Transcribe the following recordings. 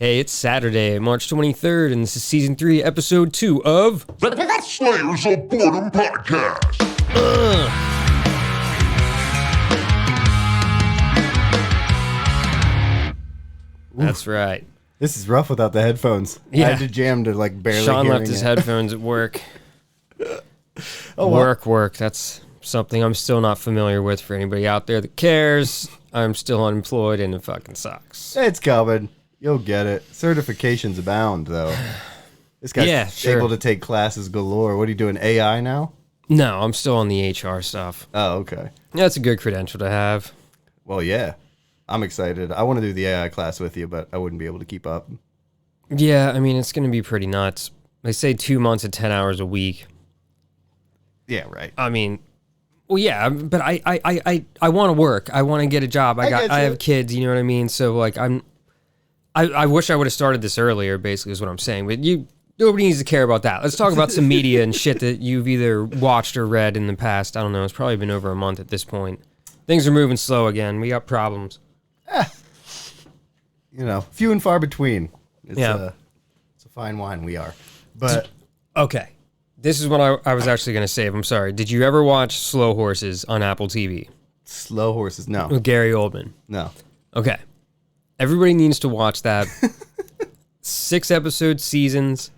Hey, it's Saturday, March 23rd, and this is Season 3, Episode 2 of... Slayers of Boredom Podcast. That's right. This is rough without the headphones. Yeah. I had to jam to like barely Sean hearing left his it. headphones at work. Well. Work. That's something I'm still not familiar with for anybody out there that cares. I'm still unemployed and it fucking sucks. It's coming. You'll get it. Certifications abound, though. This guy's able to take classes galore. What are you doing, AI now? No, I'm still on the HR stuff. Oh, okay. That's a good credential to have. Well, yeah. I'm excited. I want to do the AI class with you, but I wouldn't be able to keep up. Yeah, I mean, it's going to be pretty nuts. They say 2 months at 10 hours a week. Yeah, right. I mean, well, yeah, but I want to work. I want to get a job. I have kids, you know what I mean? So, like, I wish I would have started this earlier, basically, is what I'm saying. But nobody needs to care about that. Let's talk about some media and shit that you've either watched or read in the past. I don't know. It's probably been over a month at this point. Things are moving slow again. We got problems. You know, few and far between. It's Yeah. it's a fine wine we are. But Okay. This is what I was actually going to say. I'm sorry. Did you ever watch Slow Horses on Apple TV? slow horses, no. With Gary Oldman? No. Okay. Everybody needs to watch that. 6-episode seasons,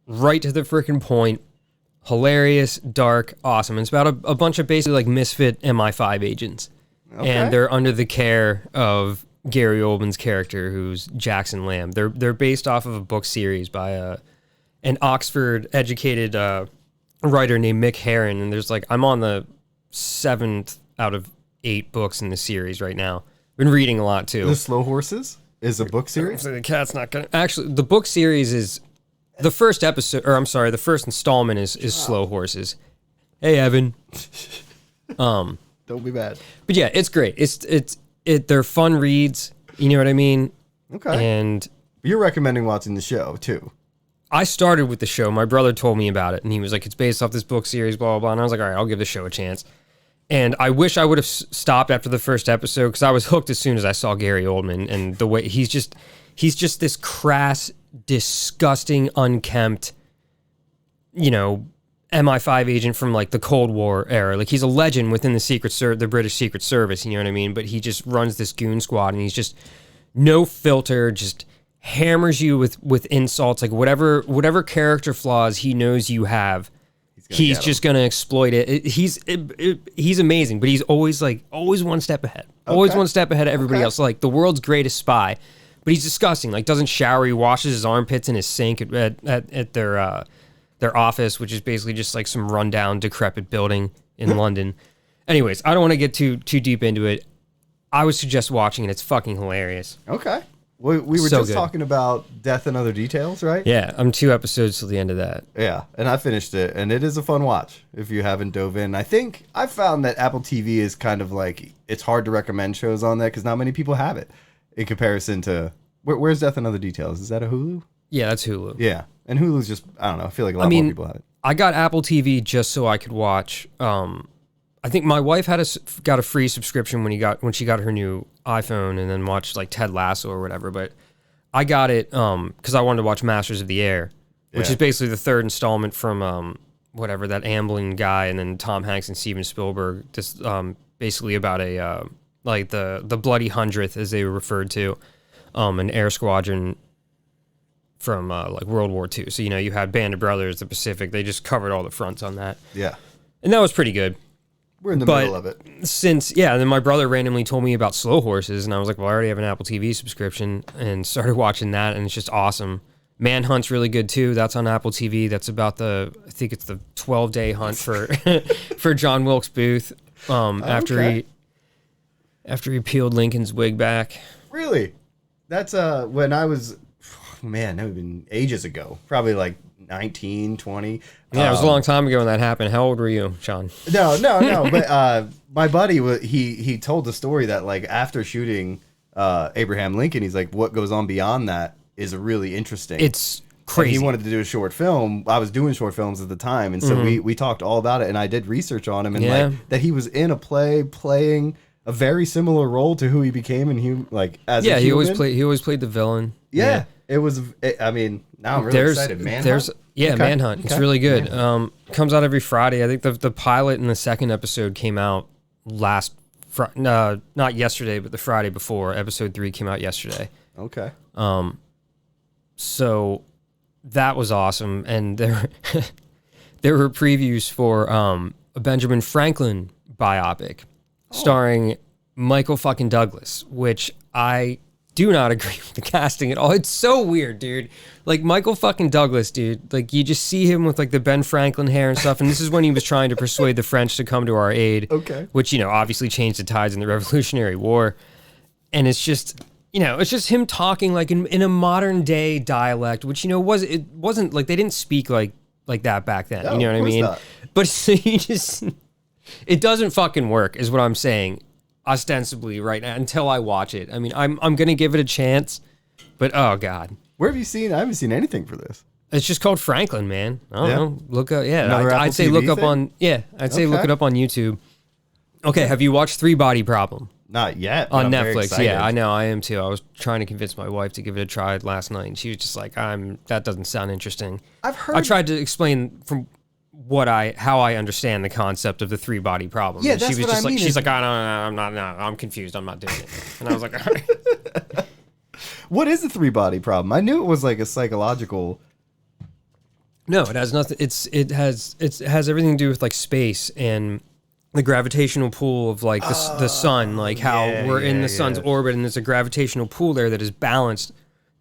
right to the freaking point. Hilarious, dark, awesome. It's about a bunch of basically like misfit MI5 agents. Okay. And they're under the care of Gary Oldman's character, who's Jackson Lamb. They're based off of a book series by an Oxford-educated writer named Mick Herron. And there's like, I'm on the 7th out of 8 books in the series right now. Been reading a lot too. The Slow Horses is a book series? So the cat's not gonna... Actually, the book series is... The first episode, or I'm sorry, the first installment is Slow Horses. Hey, Evan. Don't be bad. But yeah, it's great. They're fun reads. You know what I mean? Okay. And You're recommending watching the show, too. I started with the show. My brother told me about it, and he was like, it's based off this book series, blah, blah, blah. And I was like, all right, I'll give the show a chance. And I wish I would have stopped after the first episode, because I was hooked as soon as I saw Gary Oldman, and the way he's just this crass, disgusting, unkempt, you know, MI5 agent from like the Cold War era. Like, he's a legend within the British Secret Service, you know what I mean? But he just runs this goon squad, and he's just no filter, just hammers you with insults, like whatever character flaws he knows you have. He's just gonna exploit it. He's amazing, but he's always one step ahead. Okay. Always one step ahead of everybody else. Like the world's greatest spy, but he's disgusting. Like, doesn't shower. He washes his armpits in his sink at their office, which is basically just like some rundown, decrepit building in London. Anyways, I don't want to get too deep into it. I would suggest watching it. It's fucking hilarious. Okay. We were So just good. talking about Death and Other Details, right? Yeah, I'm 2 episodes till the end of that. Yeah, and I finished it, and it is a fun watch if you haven't dove in. I think I found that Apple TV is kind of like, it's hard to recommend shows on there because not many people have it in comparison to, where's Death and Other Details? Is that a Hulu? Yeah, that's Hulu. Yeah, and Hulu's just, I don't know, I feel like a lot more people have it. I got Apple TV just so I could watch. I think my wife got a free subscription when she got her new iPhone, and then watched like Ted Lasso or whatever. But I got it because I wanted to watch Masters of the Air, which is basically the 3rd installment from whatever, that Amblin guy, and then Tom Hanks and Steven Spielberg. Just basically about a like the Bloody 100th, as they were referred to, an air squadron from like World War II. So, you know, you had Band of Brothers, the Pacific. They just covered all the fronts on that. Yeah. And that was pretty good. We're in the middle of it. And then my brother randomly told me about Slow Horses, and I was like, well, I already have an Apple TV subscription, and started watching that, and it's just awesome. Manhunt's really good, too. That's on Apple TV. That's about I think it's the 12-day hunt for John Wilkes Booth after he peeled Lincoln's wig back. Really? That's when I was, man, that would have been ages ago. Probably like 19, 20. Yeah, it was a long time ago when that happened. How old were you, Sean? No. But my buddy, he told the story that like after shooting Abraham Lincoln, he's like, what goes on beyond that is really interesting. It's crazy. And he wanted to do a short film. I was doing short films at the time, and so we talked all about it. And I did research on him, and like that he was in a play playing a very similar role to who he became as a human. he always played the villain. Yeah. It was. I mean, now I'm really excited. Manhunt. Manhunt. It's really good. Comes out every Friday. I think the pilot and the second episode came out last not yesterday, but the Friday before. Episode 3 came out yesterday. Okay. So that was awesome, and there were previews for a Benjamin Franklin biopic starring Michael fucking Douglas, which I do not agree with the casting at all. It's so weird, dude. Like, Michael fucking Douglas, dude. Like, you just see him with, like, the Ben Franklin hair and stuff, and this is when he was trying to persuade the French to come to our aid. Okay. Which, obviously changed the tides in the Revolutionary War. And it's just, it's just him talking, like, in a modern-day dialect, which, it wasn't, like, they didn't speak like that back then. No, you know what I mean? not. But so it doesn't fucking work, is what I'm saying. Ostensibly right now until I watch it. I mean, I'm gonna give it a chance, but oh god, where have you seen? I haven't seen anything for this. It's just called Franklin, man. I don't know. Look up, I'd say TV look up thing? I'd say look it up on YouTube. Okay, have you watched Three Body Problem? Not yet. On Netflix. Yeah, I know. I am too. I was trying to convince my wife to give it a try last night, and she was just like, that doesn't sound interesting. I've heard. I tried to explain from how I understand the concept of the 3-body problem. Yeah, and that's she was what just I mean. she's like, oh, no, I'm not, no, I'm confused. I'm not doing it. And I was like, all right. What is the 3-body problem? I knew it was like a psychological. No, it has nothing. It has everything to do with like space and the gravitational pull of like the sun, like how we're in the sun's orbit, and there's a gravitational pull there that is balanced.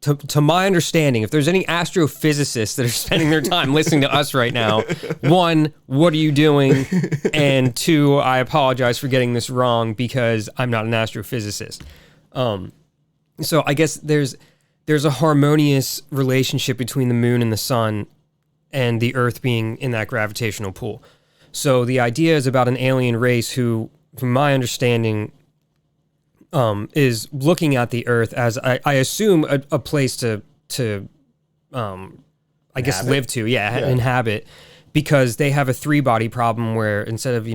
To my understanding, if there's any astrophysicists that are spending their time listening to us right now, 1, what are you doing? And 2, I apologize for getting this wrong because I'm not an astrophysicist. So I guess there's a harmonious relationship between the moon and the sun and the earth being in that gravitational pull. So the idea is about an alien race who, from my understanding, is looking at the earth as I assume a place to I guess live to, inhabit, because they have a 3-body problem where instead of, I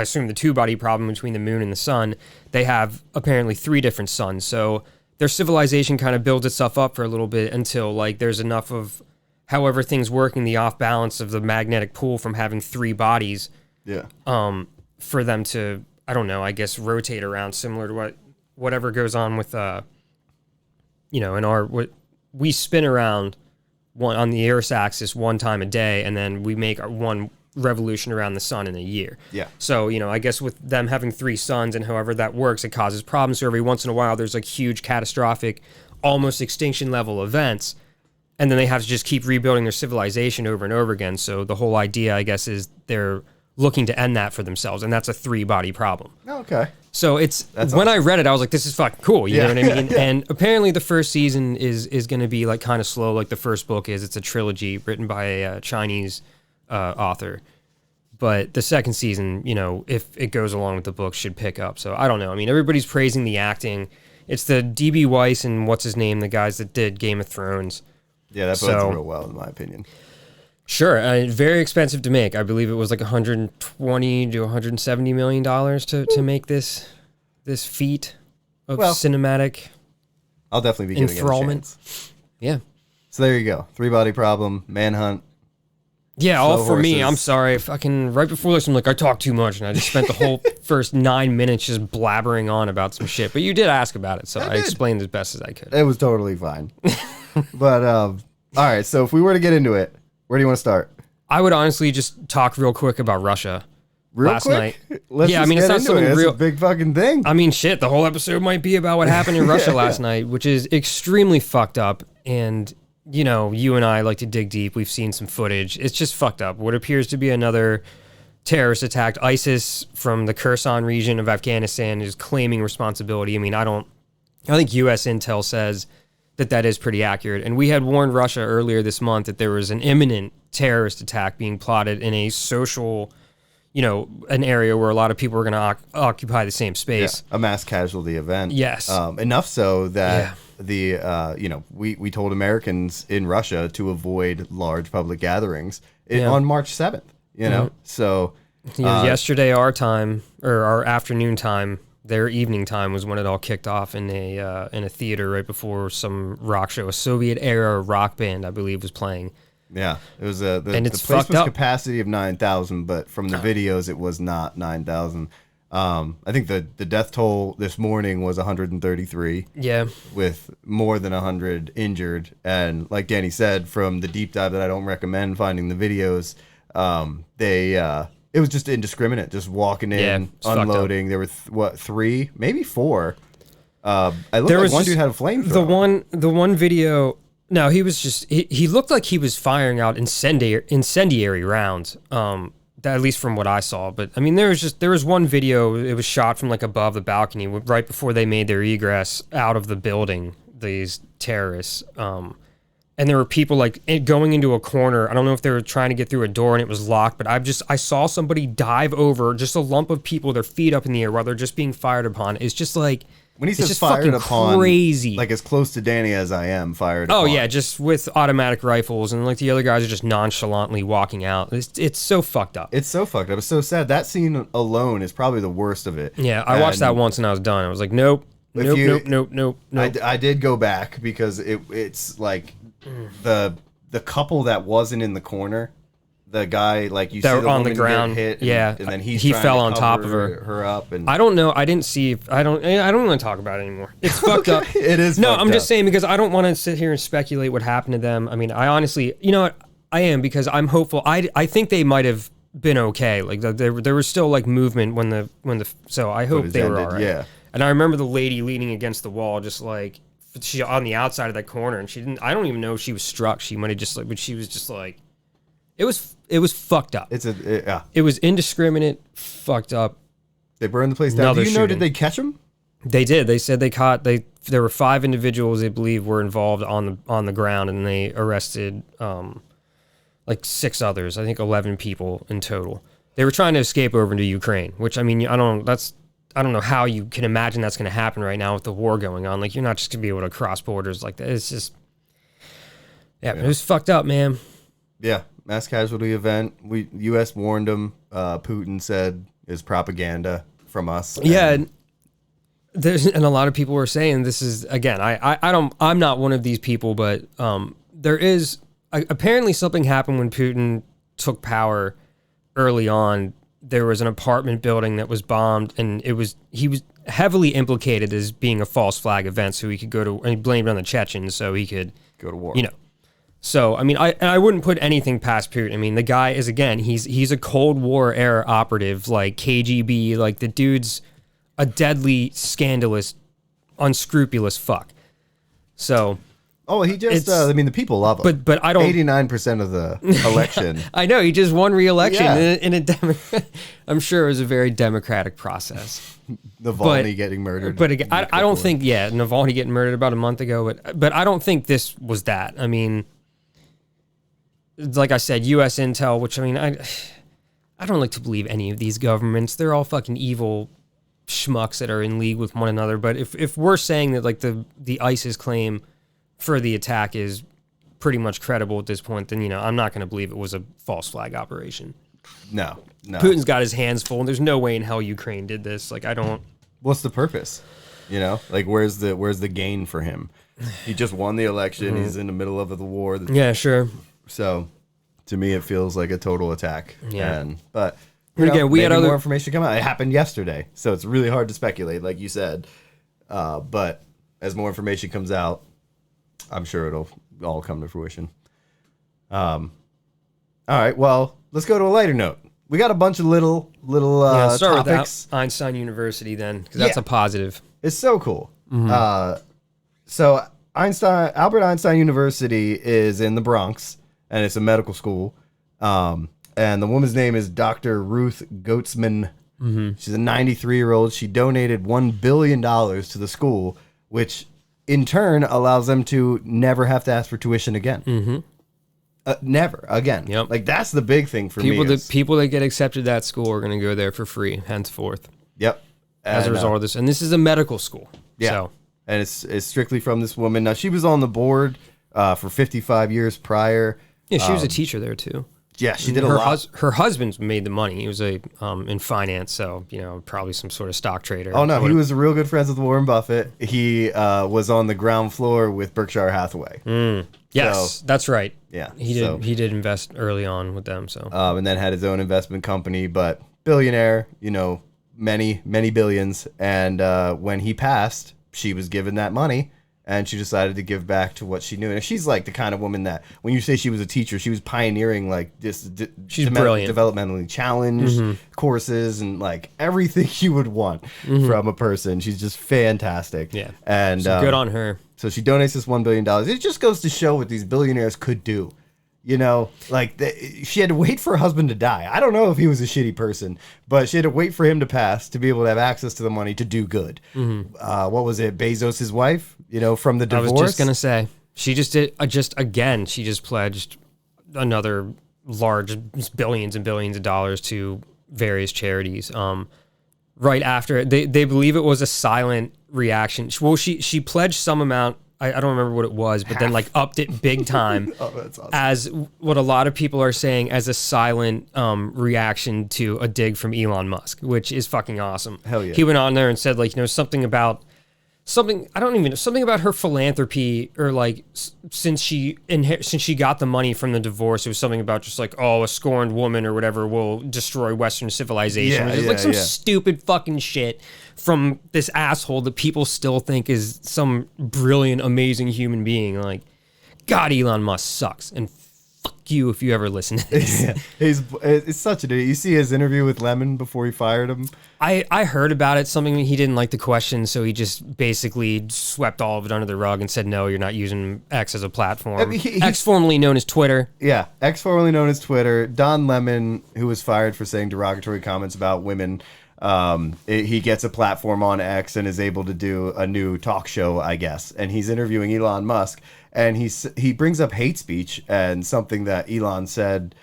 assume the 2-body problem between the moon and the sun, they have apparently 3 different suns. So their civilization kind of builds itself up for a little bit until like there's enough of however things work in the off balance of the magnetic pull from having 3 bodies. Yeah. For them to, I don't know, I guess rotate around similar to whatever goes on with, we spin around on the Earth's axis one time a day, and then we make one revolution around the sun in a year. Yeah. So, I guess with them having 3 suns and however that works, it causes problems. So every once in a while, there's like huge catastrophic, almost extinction level events. And then they have to just keep rebuilding their civilization over and over again. So the whole idea, I guess, is they're looking to end that for themselves, and that's a 3-body problem. Okay. So that's when awesome. I read it, I was like, this is fucking cool. You know what I mean? And apparently the first season is going to be like kind of slow, like the first book is. It's a trilogy written by a Chinese author. But the second season, if it goes along with the book, should pick up. So I don't know. I mean, everybody's praising the acting. It's the D.B. Weiss and what's his name, the guys that did Game of Thrones. Yeah, that bodes real well, in my opinion. Sure, very expensive to make. I believe it was like $120 to $170 million to make this feat of cinematic. I'll definitely be giving enthrallment. It a chance. Yeah. So there you go. 3-body problem, Manhunt. Yeah, all for me. I'm sorry. Fucking right before this, I'm like, I talk too much, and I just spent the whole first 9 minutes just blabbering on about some shit. But you did ask about it, so I explained as best as I could. It was totally fine. But all right. So if we were to get into it. Where do you want to start? I would honestly just talk real quick about Russia. Last night. Let's I mean, it's not something real. It's a big fucking thing. I mean, shit. The whole episode might be about what happened in Russia last night, which is extremely fucked up. And you and I like to dig deep. We've seen some footage. It's just fucked up. What appears to be another terrorist attack. ISIS from the Kherson region of Afghanistan is claiming responsibility. I mean, I think U.S. intel says that is pretty accurate. And we had warned Russia earlier this month that there was an imminent terrorist attack being plotted in a social, an area where a lot of people are going to occupy the same space. Yeah, a mass casualty event. Yes. Enough so that we told Americans in Russia to avoid large public gatherings on March 7th, So Yesterday, our time or our afternoon time, their evening time was when it all kicked off in a theater right before some rock show. A Soviet era rock band, I believe, was playing. Yeah, it was the it's place fucked was up. capacity of 9,000, but from the videos it was not 9,000. I think the death toll this morning was 133. Yeah, with more than 100 injured, and like Danny said, from the deep dive that I don't recommend finding the videos, it was just indiscriminate, just walking in, unloading. There were three, maybe four. I looked like one dude had a flamethrower. The one video. No, he was just he looked like he was firing out incendiary rounds. At least from what I saw. But I mean, there was one video. It was shot from like above the balcony right before they made their egress out of the building. These terrorists, and there were people like going into a corner. I don't know if they were trying to get through a door and it was locked. But I saw somebody dive over just a lump of people, their feet up in the air while they're just being fired upon. It's just like. When he says fired upon, crazy. Like as close to Danny as I am, fired upon. Oh, yeah, just with automatic rifles, and like the other guys are just nonchalantly walking out. It's so fucked up. It's so fucked up. It's so sad. That scene alone is probably the worst of it. Yeah, I watched that once and I was done. I was like, nope. I did go back because it's like the couple that wasn't in the corner. The guy, like you see the on woman the ground, get hit, yeah, and then he fell on top of her up, and I don't know. I didn't see. I don't want to talk about it anymore. It's fucked up. It is. No, I'm just saying because I don't want to sit here and speculate what happened to them. I mean, I honestly, you know what, I am because I'm hopeful. I think they might have been okay. Like there was still like movement when the so I hope they were all right. Yeah. And I remember the lady leaning against the wall, just like she on the outside of that corner, and she didn't. I don't even know if she was struck. She might have just like, but she was just like. It was fucked up. It was indiscriminate, fucked up. They burned the place down. Do you know, did they catch him? They did. They said there were 5 individuals they believe were involved on the ground, and they arrested like 6 others. I think 11 people in total. They were trying to escape over into Ukraine, which I mean, I don't know how you can imagine that's going to happen right now with the war going on. Like you're not just going to be able to cross borders like that. It's just It was fucked up, man. Yeah. Mass casualty event. U.S. warned them. Putin said is propaganda from us. Yeah, and a lot of people were saying this is again. I'm not one of these people, but there is apparently something happened when Putin took power early on. There was an apartment building that was bombed, and he was heavily implicated as being a false flag event, so he could go to and he blamed it on the Chechens, so he could go to war. You know. So, I mean, I wouldn't put anything past Putin. I mean, the guy is, again, he's a Cold War era operative, like KGB, like the dude's a deadly, scandalous, unscrupulous fuck. So... Oh, he just, I mean, the people love him. But I don't... 89% of the election. I know, he just won re-election I'm sure it was a very democratic process. Navalny getting murdered. But again, I don't think, Navalny getting murdered about a month ago, but I don't think this was that. I mean... Like I said, U.S. intel, which I mean, I don't like to believe any of these governments. They're all fucking evil schmucks that are in league with one another. But if we're saying that like the ISIS claim for the attack is pretty much credible at this point, then I'm not going to believe it was a false flag operation. No. Putin's got his hands full, and there's no way in hell Ukraine did this. Like I don't. What's the purpose? Like where's the gain for him? He just won the election. He's in the middle of the war. Yeah, sure. So, to me, it feels like a total attack. Yeah. But again, we had more information come out. It happened yesterday, so it's really hard to speculate, like you said. But as more information comes out, I'm sure it'll all come to fruition. All right. Well, let's go to a lighter note. We got a bunch of little start topics. With Einstein University then, because that's a positive. It's so cool. Mm-hmm. So Albert Einstein University is in the Bronx, and it's a medical school. And the woman's name is Dr. Ruth Goetzman. Mm-hmm. She's a 93-year-old. She donated $1 billion to the school, which in turn allows them to never have to ask for tuition again. Mm-hmm. Never again. Yep. Like that's the big thing for me. People that get accepted to that school are going to go there for free henceforth. Yep. As a result of this, and this is a medical school. Yeah. So. And it's strictly from this woman. Now she was on the board for 55 years prior. Yeah, she was a teacher there too. Yeah, she did a lot. Her husband's made the money. He was in finance, so probably some sort of stock trader. Oh no, he was real good friends with Warren Buffett. He was on the ground floor with Berkshire Hathaway. Yes, that's right. Yeah, he did. He did invest early on with them. So and then had his own investment company, but billionaire. Many billions. And when he passed, she was given that money. And she decided to give back to what she knew. And she's like the kind of woman that, when you say she was a teacher, she was pioneering like this. She's brilliant. Developmentally challenged courses and like everything you would want from a person. She's just fantastic. Yeah, and so good on her. So she donates this $1 billion. It just goes to show what these billionaires could do. She had to wait for her husband to die. I don't know if he was a shitty person, but she had to wait for him to pass to be able to have access to the money to do good. What was it? Bezos' wife, from the divorce? I was just going to say, she just did, she just pledged another large billions and billions of dollars to various charities. Right after, they believe it was a silent reaction. Well, she pledged some amount. I don't remember what it was, but then upped it big time. Oh, that's awesome. As what a lot of people are saying as a silent reaction to a dig from Elon Musk, which is fucking awesome. Hell yeah. He went on there and said something about her philanthropy, or since she got the money from the divorce, it was something about just a scorned woman or whatever will destroy Western civilization. Yeah, It's some stupid fucking shit from this asshole that people still think is some brilliant, amazing human being. God, Elon Musk sucks, and fuck you if you ever listen to this. Yeah, it's such an idiot. You see his interview with Lemon before he fired him? I heard about it. Something he didn't like the question, so he just basically swept all of it under the rug and said, "No, you're not using X as a platform." I mean, X, formerly known as Twitter. Yeah, X, formerly known as Twitter. Don Lemon, who was fired for saying derogatory comments about women, he gets a platform on X and is able to do a new talk show, I guess. And he's interviewing Elon Musk, and he brings up hate speech and something that Elon said,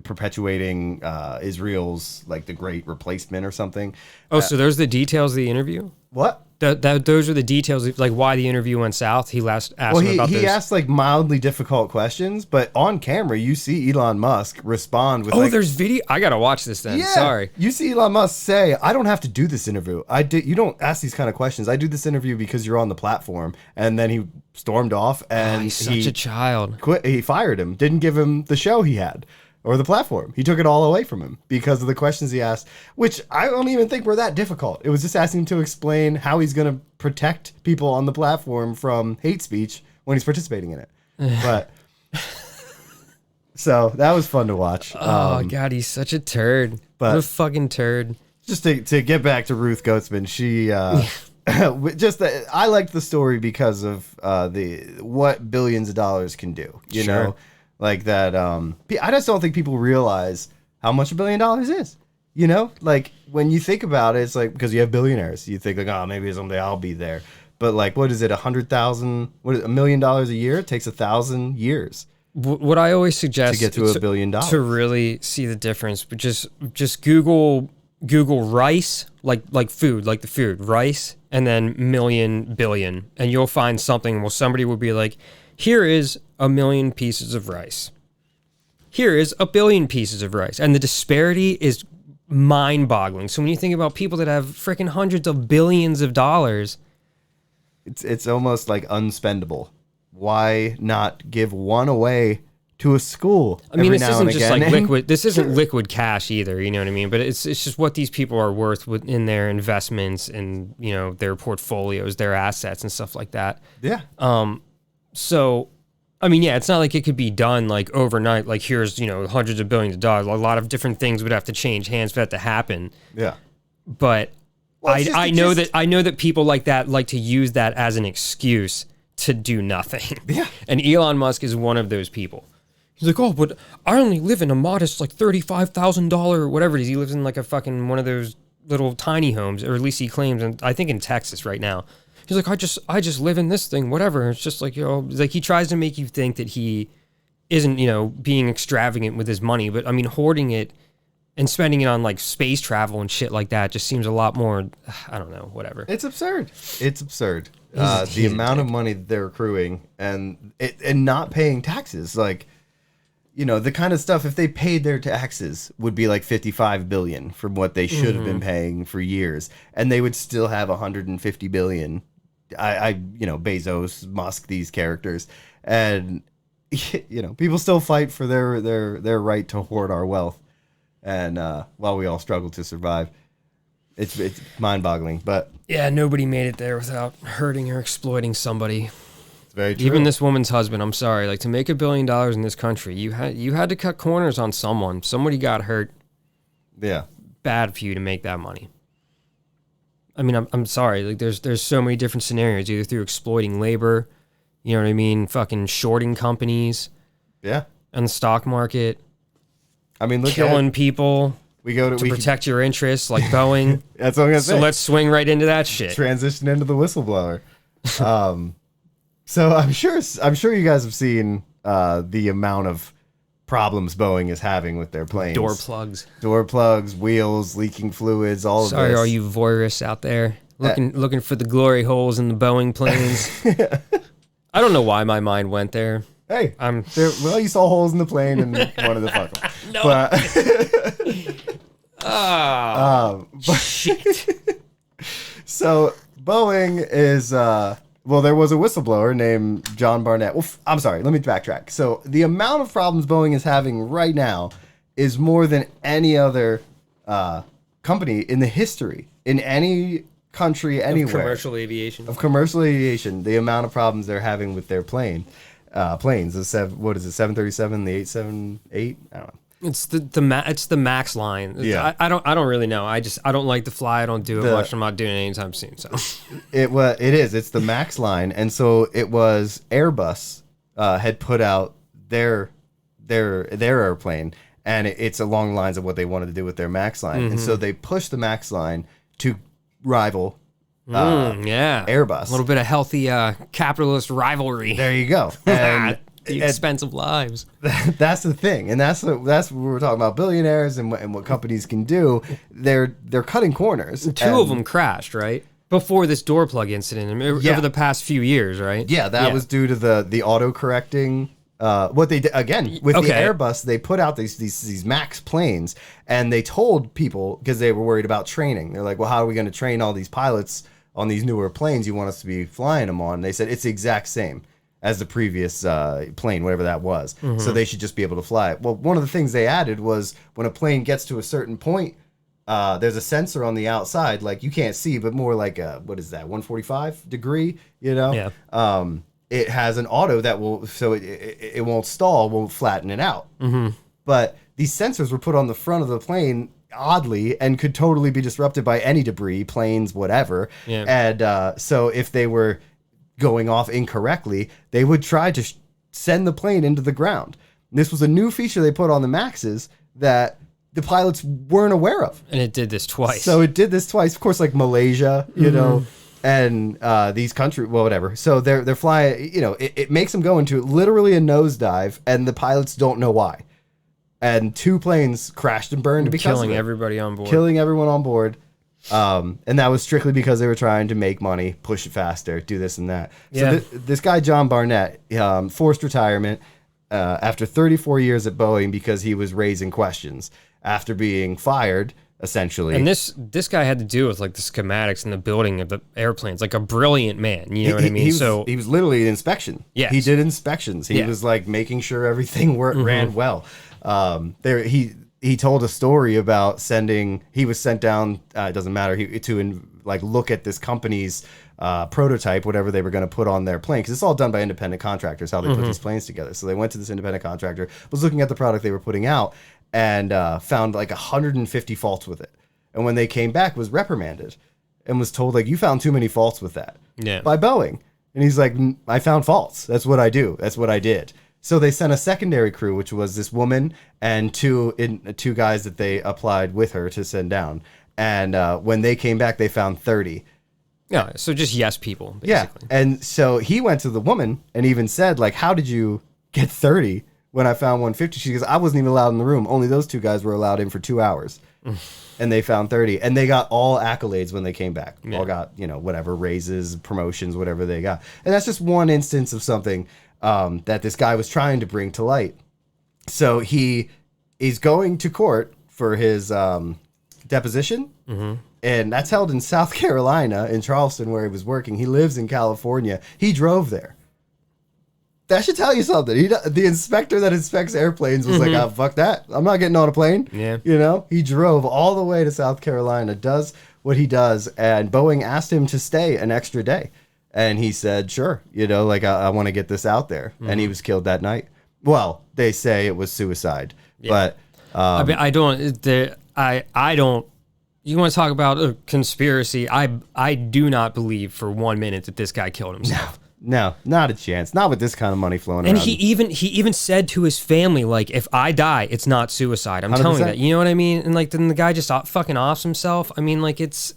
perpetuating Israel's the Great Replacement or something. Oh, so those are the details of the interview? What? Those are the details of why the interview went south. He asked him about he those. asked mildly difficult questions, but on camera you see Elon Musk respond with there's video. I gotta watch this then. Yeah, Sorry. You see Elon Musk say, "I don't have to do this interview. You don't ask these kind of questions. I do this interview because you're on the platform." And then he stormed off, and he's such a child. Quit. He fired him. Didn't give him the show he had. Or the platform. He took it all away from him because of the questions he asked, which I don't even think were that difficult. It was just asking him to explain how he's going to protect people on the platform from hate speech when he's participating in it. But so that was fun to watch. Oh God, he's such a turd. What a fucking turd. Just to get back to Ruth Goatsman, she I liked the story because of what billions of dollars can do. You know. Like that, I just don't think people realize how much $1 billion is. When you think about it, it's because you have billionaires, you think maybe someday I'll be there. But what is it, 100,000? What is $1 million a year? It takes 1,000 years. What I always suggest to get to $1 billion to really see the difference, but just Google rice, like food, like the food rice, and then million billion, and you'll find something. Well, somebody would be like, here is 1 million pieces of rice. Here is 1 billion pieces of rice. And the disparity is mind-boggling. So when you think about people that have freaking hundreds of billions of dollars, it's almost unspendable. Why not give one away to a school? I mean, this isn't just liquid. This isn't liquid cash either. You know what I mean? But it's just what these people are worth in their investments and their portfolios, their assets, and stuff like that. Yeah. So, I mean, yeah, it's not like it could be done overnight. Here's, hundreds of billions of dollars. A lot of different things would have to change hands for that to happen. Yeah. But I know that people like that like to use that as an excuse to do nothing. Yeah. And Elon Musk is one of those people. He's like, oh, but I only live in a modest $35,000 or whatever it is. He lives in a fucking one of those little tiny homes, or at least he claims, and I think in Texas right now. He's like, I just live in this thing, whatever. It's just he tries to make you think that he isn't, being extravagant with his money. But I mean, hoarding it and spending it on space travel and shit like that just seems a lot more, I don't know, whatever. It's absurd. The amount of money that they're accruing and not paying taxes. the kind of stuff, if they paid their taxes, would be like 55 billion from what they should have been paying for years, and they would still have 150 billion. Bezos, Musk, these characters, and people still fight for their right to hoard our wealth, and while we all struggle to survive, it's mind-boggling. But yeah, nobody made it there without hurting or exploiting somebody. It's very true. Even this woman's husband. I'm sorry, like, to make $1 billion in this country, you had to cut corners on someone. Somebody got hurt. Yeah, bad for you to make that money. I mean, I'm sorry. Like, there's so many different scenarios, either through exploiting labor, you know what I mean, fucking shorting companies, yeah, on the stock market. I mean, look killing people. We go to protect your interests, like Boeing. That's what I'm gonna say. So let's swing right into that shit. Transition into the whistleblower. So I'm sure you guys have seen the amount of problems Boeing is having with their planes. Door plugs, wheels, leaking fluids, all of this. Sorry, all you voyeurists out there looking for the glory holes in the Boeing planes. I don't know why my mind went there. Hey, you saw holes in the plane and wanted to fuck them. No. Shit. So Boeing is there was a whistleblower named John Barnett. Well, I'm sorry, let me backtrack. So the amount of problems Boeing is having right now is more than any other company in the history, in any country, anywhere. Of commercial aviation. The amount of problems they're having with their planes. The 737, the 878? I don't know. It's the Max line. Yeah. I don't really know. I don't like to fly. I don't do it much. I'm not doing it anytime soon. So it's the Max line, and so it was Airbus had put out their airplane, and it's along the lines of what they wanted to do with their Max line, and so they pushed the Max line to rival Airbus. A little bit of healthy capitalist rivalry. There you go. And the expensive lives. That's the thing, and that's what we're talking about. Billionaires and what companies can do. They're cutting corners. Two of them crashed, right? Before this door plug incident, over the past few years, right? Yeah, that was due to the auto correcting. What they did again with the Airbus, they put out these Max planes, and they told people, because they were worried about training. They're like, well, how are we going to train all these pilots on these newer planes you want us to be flying them on? And they said it's the exact same as the previous plane, whatever that was. So they should just be able to fly it. Well, one of the things they added was when a plane gets to a certain point, there's a sensor on the outside, like you can't see, but more like what is that, 145 degree, Yeah. It has an auto that will, so it won't stall, won't flatten it out. But these sensors were put on the front of the plane oddly and could totally be disrupted by any debris, planes, whatever. Yeah. And so if they were going off incorrectly, they would try to send the plane into the ground. This was a new feature they put on the Maxes that the pilots weren't aware of. And it did this twice. So it did this twice. Of course, like Malaysia, and these countries, well, whatever. So they're flying, it makes them go into literally a nosedive, and the pilots don't know why. And 2 planes crashed and burned because killing of it. everybody on board. Killing everyone on board. And that was strictly because they were trying to make money, push it faster, do this and that. Yeah. So this guy, John Barnett, forced retirement after 34 years at Boeing because he was raising questions after being fired, essentially. And this guy had to do with like the schematics and the building of the airplanes, like a brilliant man. You know what I mean? He was literally an inspection. Yes. He did inspections. He was like making sure everything ran well. He told a story about he was sent down, it doesn't matter, to look at this company's prototype, whatever they were going to put on their plane, because it's all done by independent contractors, how they put these planes together. So they went to this independent contractor, was looking at the product they were putting out, and found like 150 faults with it. And when they came back, was reprimanded and was told, like, you found too many faults with that by Boeing. And he's like, I found faults. That's what I do. That's what I did. So they sent a secondary crew, which was this woman and two guys that they applied with her to send down. And when they came back, they found 30. Yeah, so just yes people, basically. Yeah, and so he went to the woman and even said, like, how did you get 30 when I found 150? She goes, I wasn't even allowed in the room. Only those 2 guys were allowed in for 2 hours. And they found 30. And they got all accolades when they came back. Yeah. All got, whatever, raises, promotions, whatever they got. And that's just one instance of something that this guy was trying to bring to light. So he is going to court for his deposition, and that's held in South Carolina, in Charleston, where he was working. He lives in California. He drove there. That should tell you something. The inspector that inspects airplanes was like, oh, fuck that. I'm not getting on a plane. Yeah. You know, he drove all the way to South Carolina, does what he does, and Boeing asked him to stay an extra day. And he said, sure, you know, like, I want to get this out there. And he was killed that night. Well, they say it was suicide. Yeah. But I mean, I don't. You want to talk about a conspiracy? I do not believe for 1 minute that this guy killed himself. No, not a chance. Not with this kind of money flowing and around. And he even said to his family, like, if I die, it's not suicide. I'm 100%. Telling you that. You know what I mean? And like, then the guy just fucking offs himself. I mean, like, it's.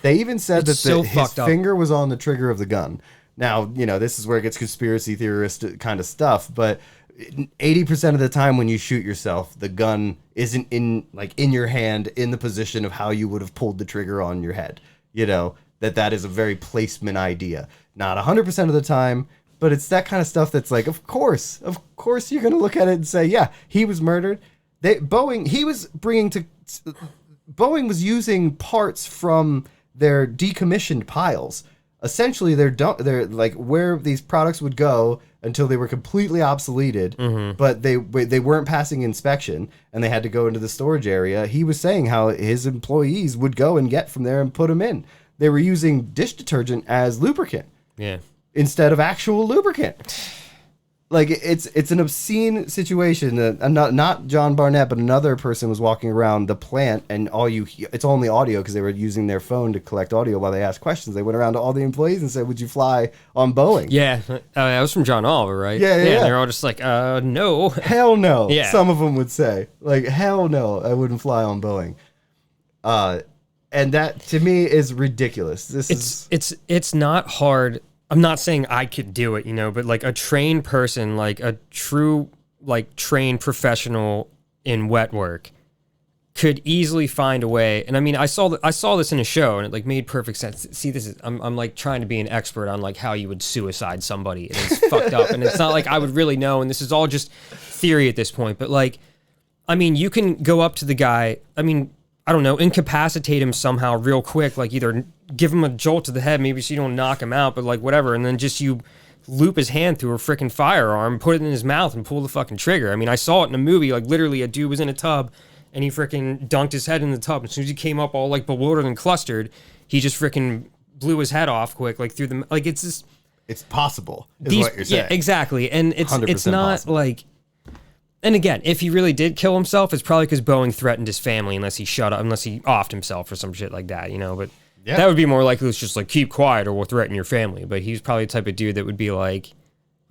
They even said that so his finger was on the trigger of the gun. Now, you know, this is where it gets conspiracy theorist kind of stuff, but 80% of the time when you shoot yourself, the gun isn't in your hand in the position of how you would have pulled the trigger on your head. You know, that is a very placement idea. Not 100% of the time, but it's that kind of stuff that's like, of course you're going to look at it and say, yeah, he was murdered. Boeing was using parts from their decommissioned piles. Essentially, they're like where these products would go until they were completely obsoleted, but they weren't passing inspection and they had to go into the storage area. He was saying how his employees would go and get from there and put them in. They were using dish detergent as lubricant. Yeah. Instead of actual lubricant. Like, it's an obscene situation. Not John Barnett, but another person was walking around the plant, and it's only audio because they were using their phone to collect audio while they asked questions. They went around to all the employees and said, would you fly on Boeing? Yeah. That was from John Oliver, right? Yeah. And they're all just like, no. Hell no. Yeah. Some of them would say, like, hell no, I wouldn't fly on Boeing. And that, to me, is ridiculous. It's not hard. I'm not saying I could do it, you know, but like a trained person, like a true, like, trained professional in wet work could easily find a way. And I mean, I saw this in a show and it like made perfect sense. See, I'm like trying to be an expert on like how you would suicide somebody. And it's fucked up. And it's not like I would really know. And this is all just theory at this point. But like, I mean, you can go up to the guy. I mean, I don't know, incapacitate him somehow real quick, like either give him a jolt to the head, maybe so you don't knock him out, but like whatever, and then just you loop his hand through a freaking firearm, put it in his mouth, and pull the fucking trigger. I mean, I saw it in a movie, like literally a dude was in a tub, and he freaking dunked his head in the tub, and as soon as he came up all like bewildered and clustered, he just freaking blew his head off quick, like through the, like it's just... It's possible, is what you're saying. Yeah, exactly, and it's not possible. like... And again, if he really did kill himself, it's probably because Boeing threatened his family unless he offed himself or some shit like that, you know. But that would be more likely it's just like, keep quiet or we'll threaten your family. But he's probably the type of dude that would be like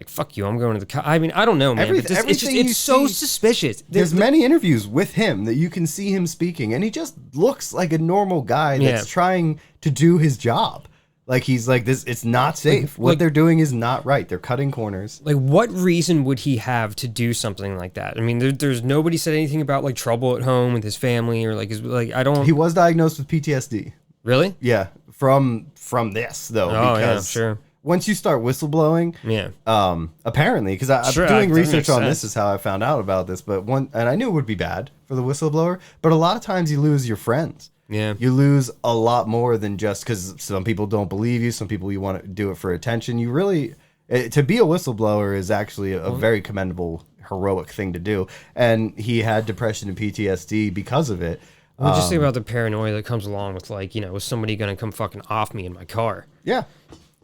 fuck you, I'm going to the I mean, I don't know, man. It's so suspicious. There's many interviews with him that you can see him speaking, and he just looks like a normal guy that's trying to do his job. Like, he's like, this, it's not safe. What they're doing is not right. They're cutting corners. Like, what reason would he have to do something like that? I mean, there's nobody said anything about, like, trouble at home with his family or, I don't... He was diagnosed with PTSD. Really? Yeah. From this, though. Oh, because sure. Once you start whistleblowing... Yeah. Apparently, because I'm doing research on this is how I found out about this, and I knew it would be bad for the whistleblower, but a lot of times you lose your friends. Yeah. You lose a lot more than just because some people don't believe you, some people you want to do it for attention. You really, to be a whistleblower is actually a very commendable, heroic thing to do. And he had depression and PTSD because of it. Well, just think about the paranoia that comes along with, like, you know, is somebody going to come fucking off me in my car? Yeah.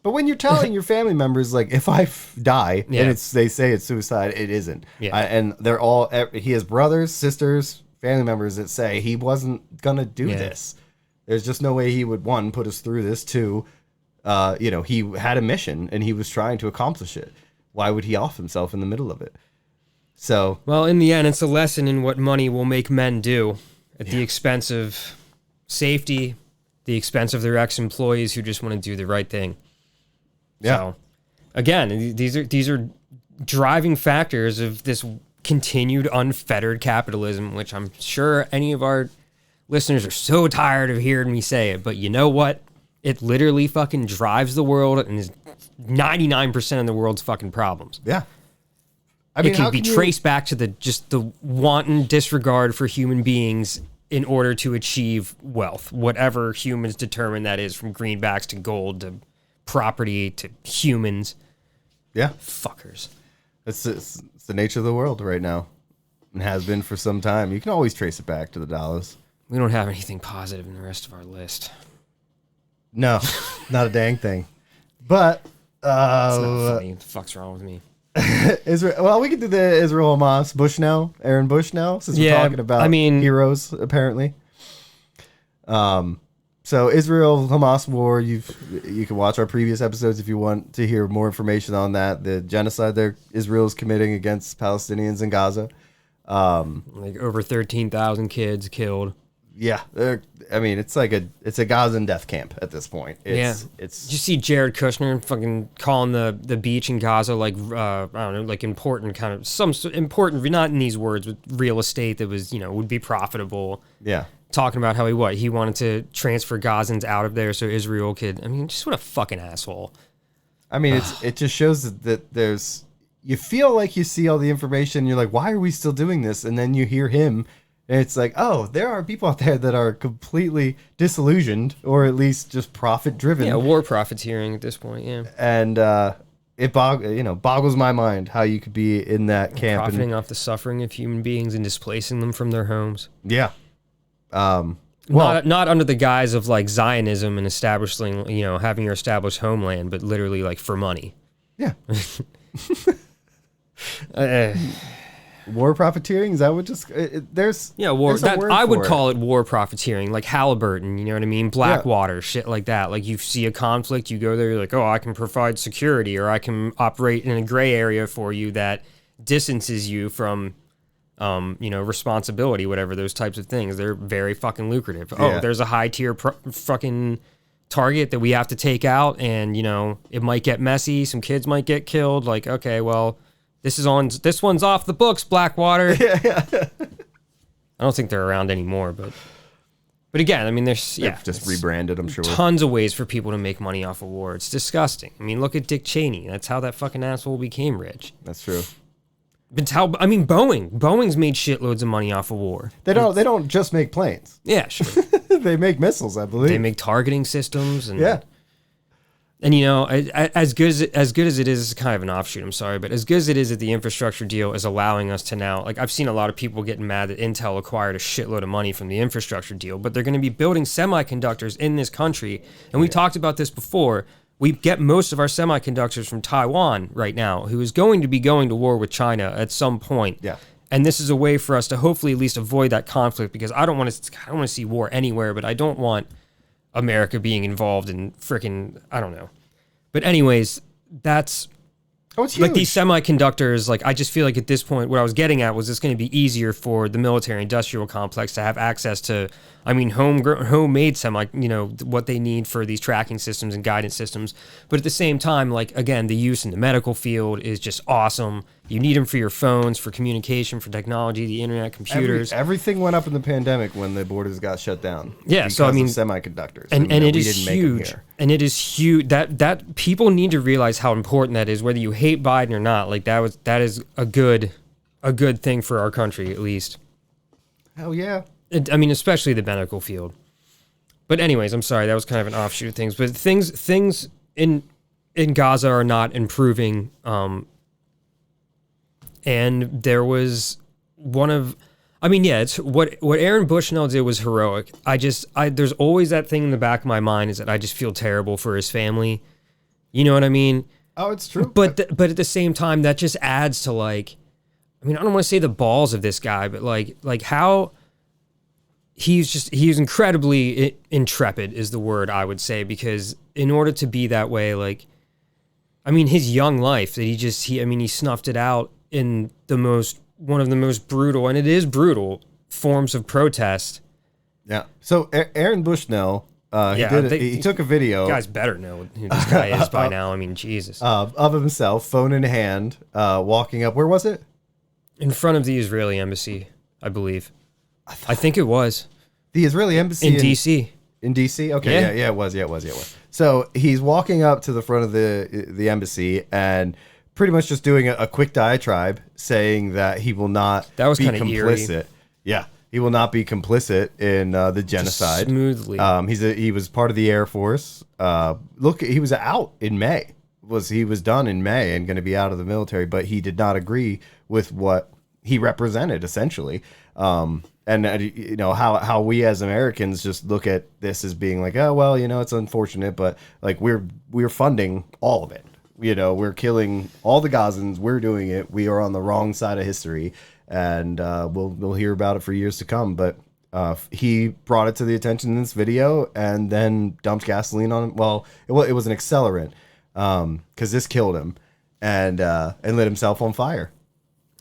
But when you're telling your family members, like, if I die, and they say it's suicide, it isn't. Yeah. And they're all, he has brothers, sisters, family members that say he wasn't gonna do this. There's just no way he would, one, put us through this, two, you know, he had a mission and he was trying to accomplish it. Why would he off himself in the middle of it? So, well, in the end, it's a lesson in what money will make men do at the expense of safety, the expense of their ex-employees who just want to do the right thing. Yeah. So, again, these are driving factors of this continued unfettered capitalism, which I'm sure any of our listeners are so tired of hearing me say it, but you know what? It literally fucking drives the world and is 99% of the world's fucking problems. Yeah. I mean, it can how be can you- traced back to the wanton disregard for human beings in order to achieve wealth, whatever humans determine that is, from greenbacks to gold to property to humans. Yeah. Fuckers. It's the nature of the world right now, and has been for some time. You can always trace it back to the dollars. We don't have anything positive in the rest of our list. No, not a dang thing. But It's not funny. What the fuck's wrong with me? Israel. Well, we could do the Israel Hamas Bushnell, Aaron Bushnell, since we're talking about heroes apparently. So Israel Hamas war. You can watch our previous episodes if you want to hear more information on that. The genocide that Israel is committing against Palestinians in Gaza. Like over 13,000 kids killed. Yeah, I mean it's like a Gazan death camp at this point. It's Did you see Jared Kushner fucking calling the beach in Gaza like I don't know, like important, kind of some important, not in these words, but real estate that was, would be profitable. Yeah. Talking about how he wanted to transfer Gazans out of there so Israel could. I mean, just what a fucking asshole. I mean, it just shows that there's. You feel like you see all the information. You're like, why are we still doing this? And then you hear him. And it's like, oh, there are people out there that are completely disillusioned, or at least just profit-driven. Yeah, war profiteering at this point, yeah. And it boggles my mind how you could be in that camp. Profiting off the suffering of human beings and displacing them from their homes. Yeah. Well, not under the guise of like Zionism and establishing, having your established homeland, but literally like for money. Yeah. War profiteering, is that what just there's war. There's a word I would for it. call it war profiteering, like Halliburton. You know what I mean? Blackwater, shit like that. Like you see a conflict, you go there, you're like, oh, I can provide security, or I can operate in a gray area for you that distances you from, responsibility, whatever those types of things. They're very fucking lucrative. Yeah. Oh, there's a high tier fucking target that we have to take out, and it might get messy. Some kids might get killed. Like, okay, well. This one's off the books, Blackwater. Yeah. I don't think they're around anymore, but again, I mean, They've just rebranded, I'm sure. Tons of ways for people to make money off of war. It's disgusting. I mean, look at Dick Cheney. That's how that fucking asshole became rich. That's true. Boeing's made shitloads of money off of war. They don't just make planes. Yeah, sure. They make missiles, I believe. They make targeting systems and yeah. And as good as it is, it's kind of an offshoot, I'm sorry, but as good as it is that the infrastructure deal is allowing us to now, like I've seen a lot of people getting mad that Intel acquired a shitload of money from the infrastructure deal, but they're going to be building semiconductors in this country. And we talked about this before. We get most of our semiconductors from Taiwan right now, who is going to be going to war with China at some point. Yeah. And this is a way for us to hopefully at least avoid that conflict, because I don't want to see war anywhere, but I don't want America being involved in freaking, I don't know. But anyways, that's it's huge. like these semiconductors. Like I just feel like at this point, what I was getting at was it's going to be easier for the military industrial complex to have access to, homemade what they need for these tracking systems and guidance systems. But at the same time, like again, the use in the medical field is just awesome. You need them for your phones, for communication, for technology, the internet, computers. Everything went up in the pandemic when the borders got shut down. Yeah, so I mean, semiconductors, and it is huge, and it is huge. That people need to realize how important that is, whether you hate Biden or not. Like that is a good thing for our country, at least. Hell yeah. Especially the medical field. But anyways, I'm sorry, that was kind of an offshoot of things. But things in Gaza are not improving. And there was it's what Aaron Bushnell did was heroic. There's always that thing in the back of my mind is that I just feel terrible for his family. You know what I mean? Oh, it's true. But at the same time, that just adds to I don't want to say the balls of this guy, but like how he's incredibly intrepid is the word I would say, because in order to be that way, his young life that he snuffed it out in one of the most brutal, and it is brutal, forms of protest. Yeah. So Aaron Bushnell, he took a video. You guys better know who this guy is by now. Jesus. Of himself, phone in hand, walking up. Where was it? In front of the Israeli embassy, I believe. I think it was. The Israeli embassy in D.C. In D.C.? Okay, yeah, it was. So he's walking up to the front of the embassy, and pretty much just doing a quick diatribe saying that he will not That was be kinda complicit. eerie. Yeah, he will not be complicit in the genocide. Smoothly. He was part of the Air Force. Look, he was out in May. He was done in May and going to be out of the military, but he did not agree with what he represented essentially. You know how we as Americans just look at this as being like, oh well, you know, it's unfortunate, but like we're funding all of it. You know, we're killing all the Gazans. We're doing it. We are on the wrong side of history, and we'll hear about it for years to come. But he brought it to the attention in this video, and then dumped gasoline on him. Well, it was an accelerant, because this killed him, and lit himself on fire.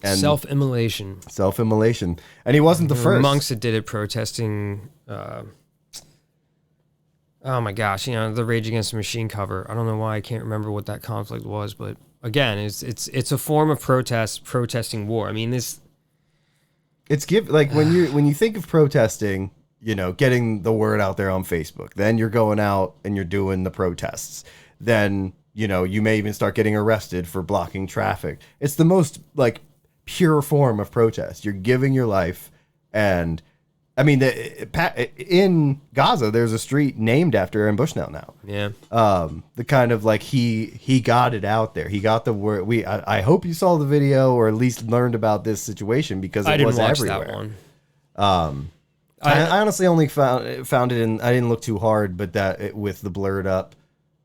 And Self-immolation. And he wasn't the There were first. monks that did it protesting. Oh my gosh, you know, the Rage Against the Machine cover. I don't know why I can't remember what that conflict was, but again, it's a form of protesting war. I mean, this. It's when you think of protesting, you know, getting the word out there on Facebook, then you're going out and you're doing the protests. Then, you know, you may even start getting arrested for blocking traffic. It's the most like pure form of protest. You're giving your life. And I mean, in Gaza, there's a street named after Aaron Bushnell now. Yeah. The kind of like he got it out there. He got the word. I hope you saw the video or at least learned about this situation because it was everywhere. That one. I honestly only found it in. I didn't look too hard, but with the blurred up,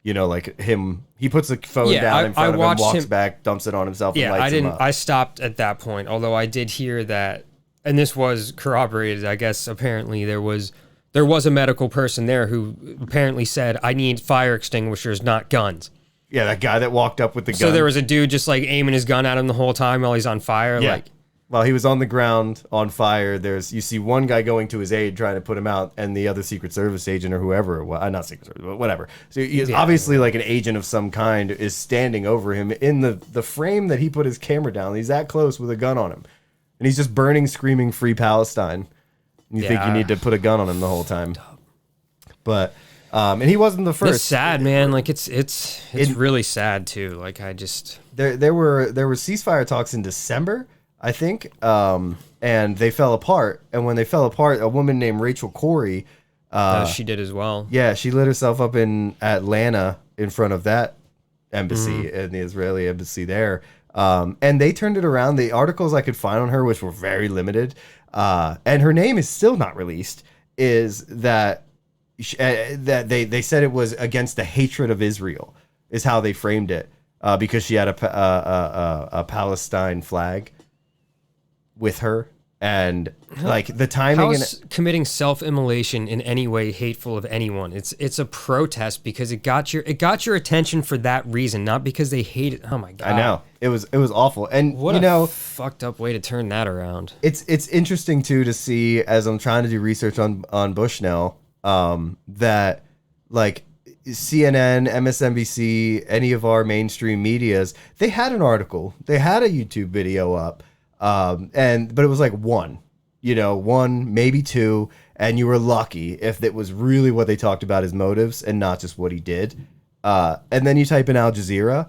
you know, like him. He puts the phone down in front of him, walks back, dumps it on himself, and lights him up. I stopped at that point, although I did hear that, and this was corroborated. I guess apparently there was a medical person there who apparently said, "I need fire extinguishers, not guns." Yeah, that guy that walked up with the gun. So there was a dude just like aiming his gun at him the whole time while he's on fire. Yeah. Like, while he was on the ground on fire, you see one guy going to his aid trying to put him out, and the other Secret Service agent or whoever, well, not Secret Service, but whatever. So he's obviously like an agent of some kind is standing over him in the frame that he put his camera down. He's that close with a gun on him, and he's just burning, screaming, "Free Palestine!" And you think you need to put a gun on him the whole time, but and he wasn't the first. It's sad, man. Like it's really sad too. Like I just there were ceasefire talks in December, I think, and they fell apart. And when they fell apart, a woman named Rachel Corrie, she did as well. Yeah, she lit herself up in Atlanta in front of that embassy, in the Israeli embassy there. And they turned it around. The articles I could find on her, which were very limited, and her name is still not released, is that they said it was against the hatred of Israel, is how they framed it, because she had a Palestine flag with her, and like the timing. How is committing self-immolation in any way hateful of anyone? It's a protest because it got your attention for that reason, not because they hate it. Oh my god! I know it was awful, and what a fucked up way to turn that around. It's interesting too to see, as I'm trying to do research on Bushnell, that like CNN, MSNBC, any of our mainstream medias, they had an article, they had a YouTube video up. But it was like one, maybe two, and you were lucky if it was really what they talked about his motives and not just what he did. And then you type in Al Jazeera,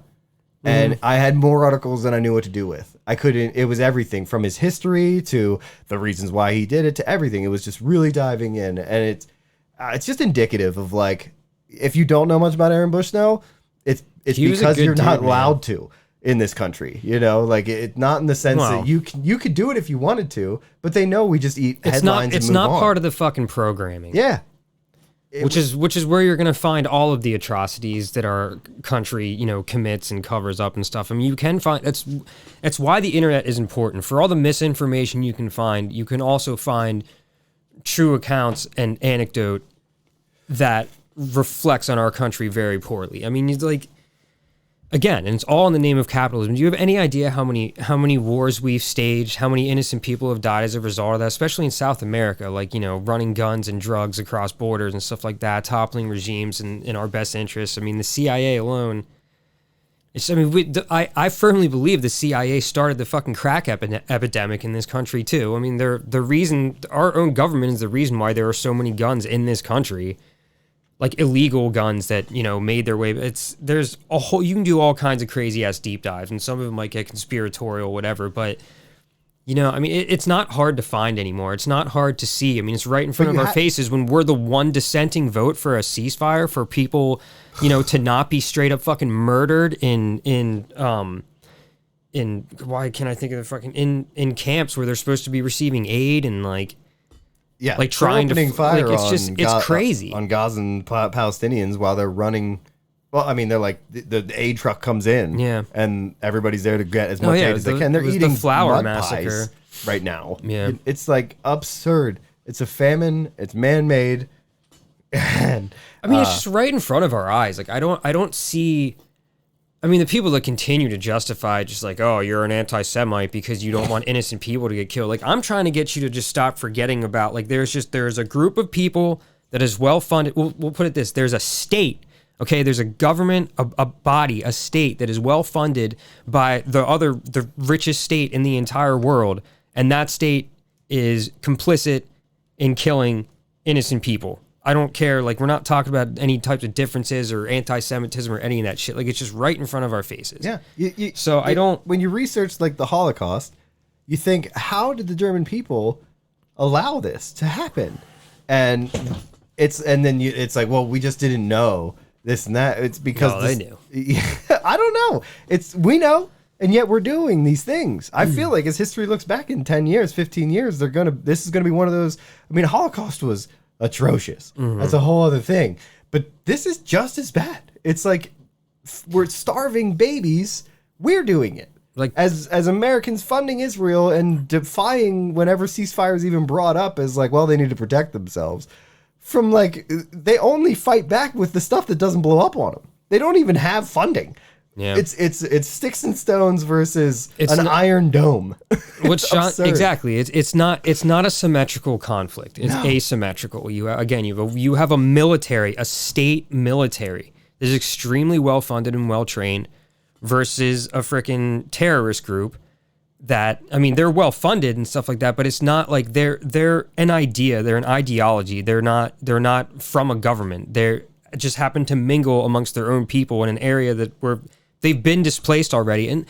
and I had more articles than I knew what to do with. It was everything from his history to the reasons why he did it to everything. It was just really diving in, and it's just indicative of like, if you don't know much about Aaron Bushnell, it's because you're not allowed to. In this country, like it, not in the sense that you could do it if you wanted to, but they know we just eat headlines. It's not part of the fucking programming. Yeah, which is where you're gonna find all of the atrocities that our country, commits and covers up and stuff. I mean, you can find that's why the internet is important. For all the misinformation you can find, you can also find true accounts and anecdote that reflects on our country very poorly. I mean, it's like. Again, and it's all in the name of capitalism. Do you have any idea how many wars we've staged, how many innocent people have died as a result of that, especially in South America, like, running guns and drugs across borders and stuff like that, toppling regimes in our best interests. I mean, the CIA alone, I firmly believe the CIA started the fucking crack epidemic in this country too. I mean, the reason, our own government is the reason why there are so many guns in this country. like illegal guns that, you know, made their way. There's a whole, you can do all kinds of crazy ass deep dives, and some of them might get conspiratorial, whatever, but you know, I mean, it's not hard to find anymore. It's not hard to see. I mean, it's right in front of our faces when we're the one dissenting vote for a ceasefire for people, you know, to not be straight up fucking murdered in why can't I think of the fucking in camps where they're supposed to be receiving aid and like like trying to fire like, it's crazy on Gazan Palestinians while they're running. Well, I mean, they're like the aid truck comes in, and everybody's there to get as much aid as they can. They're eating the flour mud massacre pies right now. Yeah, it's like absurd. It's a famine. It's man-made, and I mean, it's just right in front of our eyes. Like I don't see. I mean, the people that continue to justify just like, oh, you're an anti-Semite because you don't want innocent people to get killed. Like, I'm trying to get you to just stop forgetting about, like, there's a group of people that is well-funded. We'll put it this. There's a state, okay? There's a government, a body, a state that is well-funded by the richest state in the entire world. And that state is complicit in killing innocent people. I don't care. Like, we're not talking about any types of differences or anti-Semitism or any of that shit. Like, it's just right in front of our faces. Yeah. I don't. When you research like the Holocaust, you think, how did the German people allow this to happen? And it's like, well, we just didn't know this and that. It's because they knew. I don't know. We know, and yet we're doing these things. I feel like as history looks back in 10 years, 15 years, this is gonna be one of those. I mean, Holocaust was atrocious. That's a whole other thing. But this is just as bad. It's like we're starving babies. We're doing it. Like as Americans funding Israel and defying whenever ceasefire is even brought up as like, well, they need to protect themselves from like they only fight back with the stuff that doesn't blow up on them. They don't even have funding. Yeah, it's sticks and stones versus an iron dome. Which exactly? It's not a symmetrical conflict. It's asymmetrical. You have a military, a state military that is extremely well funded and well trained, versus a freaking terrorist group that, I mean, they're well funded and stuff like that, but it's not like they're an idea, they're an ideology. They're not from a government. They just happen to mingle amongst their own people in an area that where they've been displaced already. And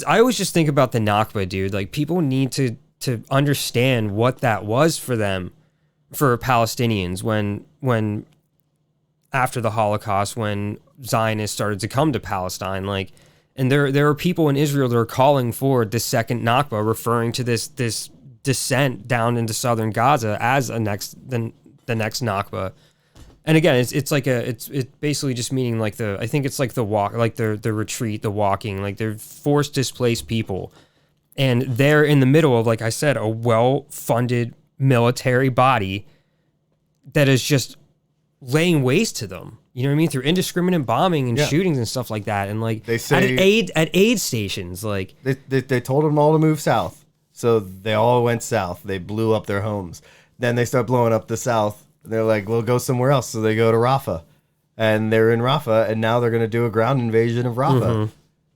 I always just think about the Nakba, dude. Like, people need to understand what that was for them, for Palestinians, when after the Holocaust, when Zionists started to come to Palestine. Like, and there are people in Israel that are calling for the second Nakba, referring to this descent down into southern Gaza as the next Nakba. And again, it's basically just meaning like I think it's like the walk, like the retreat, the walking, like they're forced displaced people, and they're in the middle of, like I said, a well-funded military body that is just laying waste to them. You know what I mean? Through indiscriminate bombing and shootings and stuff like that, and like they say at aid stations, like they told them all to move south, so they all went south. They blew up their homes. Then they start blowing up the south. They're like, we'll go somewhere else. So they go to Rafah, and they're in Rafah, and now they're going to do a ground invasion of Rafah.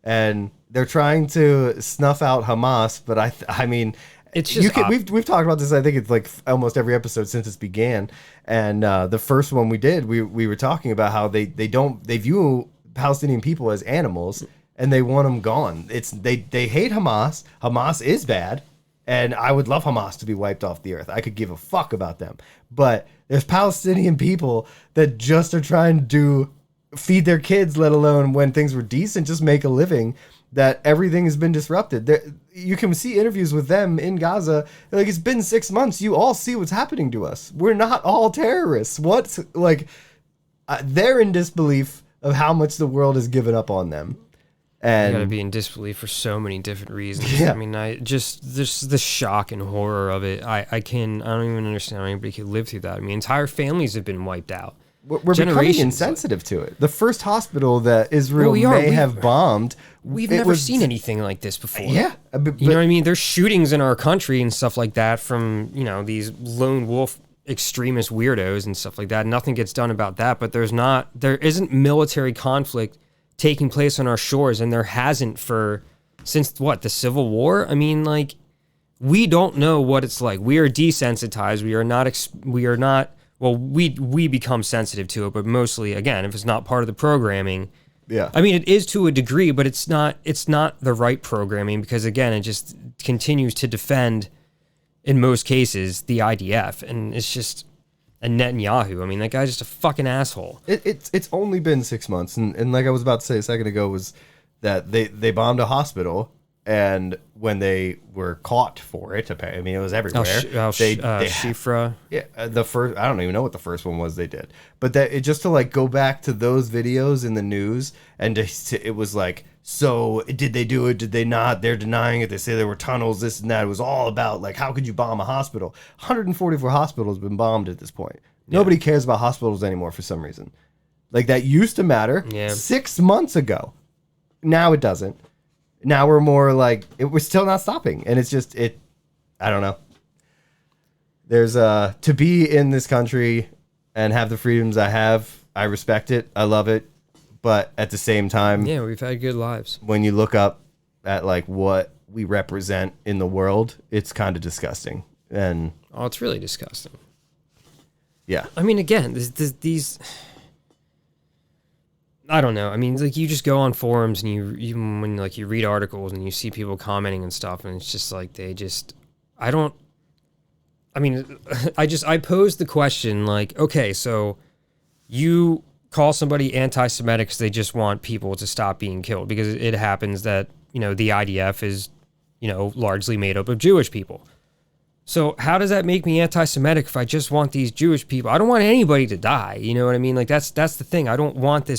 And they're trying to snuff out Hamas, but I mean, it's just we've talked about this. I think it's like almost every episode since this began. And the first one we did, we were talking about how they view Palestinian people as animals, and they want them gone. They hate Hamas. Hamas is bad. And I would love Hamas to be wiped off the earth. I could give a fuck about them. But there's Palestinian people that just are trying to feed their kids, let alone when things were decent, just make a living, that everything has been disrupted. You can see interviews with them in Gaza. Like, it's been 6 months. You all see what's happening to us. We're not all terrorists. They're in disbelief of how much the world has given up on them. And you gotta be in disbelief for so many different reasons. Yeah. I mean, just the shock and horror of it. I don't even understand how anybody could live through that. I mean, entire families have been wiped out. We're becoming insensitive to it. The first hospital that Israel may have bombed. We've never seen anything like this before. Yeah. But, you know what I mean? There's shootings in our country and stuff like that from, you know, these lone wolf extremist weirdos and stuff like that. Nothing gets done about that, but there isn't military conflict taking place on our shores, and there hasn't since the Civil War. I mean, like, we don't know what it's like. We are desensitized. We are not well, we become sensitive to it, but mostly, again, if it's not part of the programming, Yeah. I mean, it is to a degree, but it's not the right programming because, again, it just continues to defend, in most cases, the IDF, and it's just a Netanyahu. I mean, that guy's just a fucking asshole. It's only been 6 months, and like I was about to say a second ago, was that they bombed a hospital, and when they were caught for it, I mean, it was everywhere. Shifra. Yeah, the first, I don't even know what the first one was they did, but that it just to like go back to those videos in the news, and it was like, so did they do it? Did they not? They're denying it. They say there were tunnels, this and that. It was all about like, how could you bomb a hospital? 144 hospitals have been bombed at this point. Yeah. Nobody cares about hospitals anymore for some reason. Like that used to matter 6 months ago. Now it doesn't. Now we're more like we're still not stopping, and it's just I don't know. There's to be in this country and have the freedoms I have. I respect it. I love it, but at the same time, yeah, we've had good lives. When you look up at like what we represent in the world, it's kind of disgusting. And it's really disgusting. Yeah, I mean, again, these. I don't know. I mean, like you just go on forums and you read articles and you see people commenting and stuff, and it's just like I posed the question like, okay, so you call somebody anti-Semitic because they just want people to stop being killed because it happens that, the IDF is, largely made up of Jewish people. So how does that make me anti-Semitic if I just want these Jewish people? I don't want anybody to die. You know what I mean? Like that's the thing. I don't want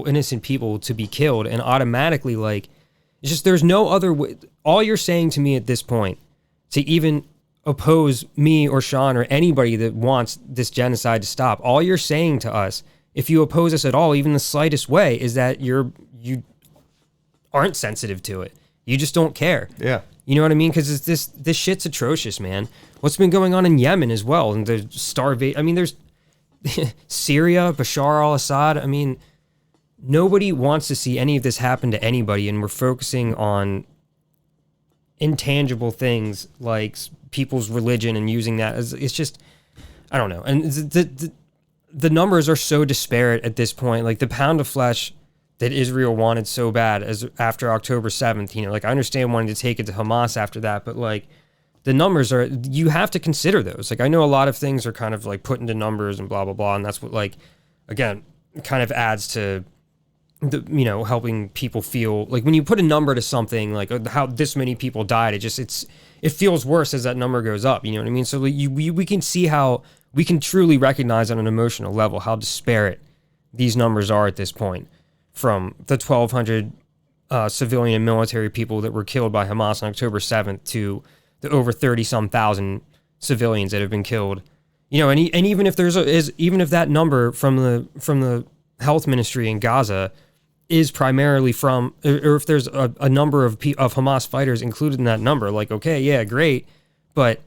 innocent people to be killed, and automatically, like, it's just there's no other way. All you're saying to me at this point to even oppose me or Sean or anybody that wants this genocide to stop, all you're saying to us, if you oppose us at all, even the slightest way, is that you aren't sensitive to it. You just don't care. Yeah. You know what I mean? Because this shit's atrocious, man. What's been going on in Yemen as well, and the starvation. I mean, there's Syria, Bashar al-Assad. I mean, nobody wants to see any of this happen to anybody, and we're focusing on intangible things like people's religion and using that as it's just, I don't know. And the numbers are so disparate at this point. Like the pound of flesh that Israel wanted so bad as after October 7th, like I understand wanting to take it to Hamas after that, but like the numbers you have to consider those. Like I know a lot of things are kind of like put into numbers and blah, blah, blah. And that's what like, again, kind of adds to helping people feel like when you put a number to something like how this many people died, it feels worse as that number goes up. You know what I mean? So we can see how we can truly recognize on an emotional level how disparate these numbers are at this point, from the 1,200 civilian and military people that were killed by Hamas on October 7th to the over 30-some thousand civilians that have been killed. And even if even if that number from the health ministry in Gaza is primarily from, or if there's a number of Hamas fighters included in that number, like, okay, yeah, great, but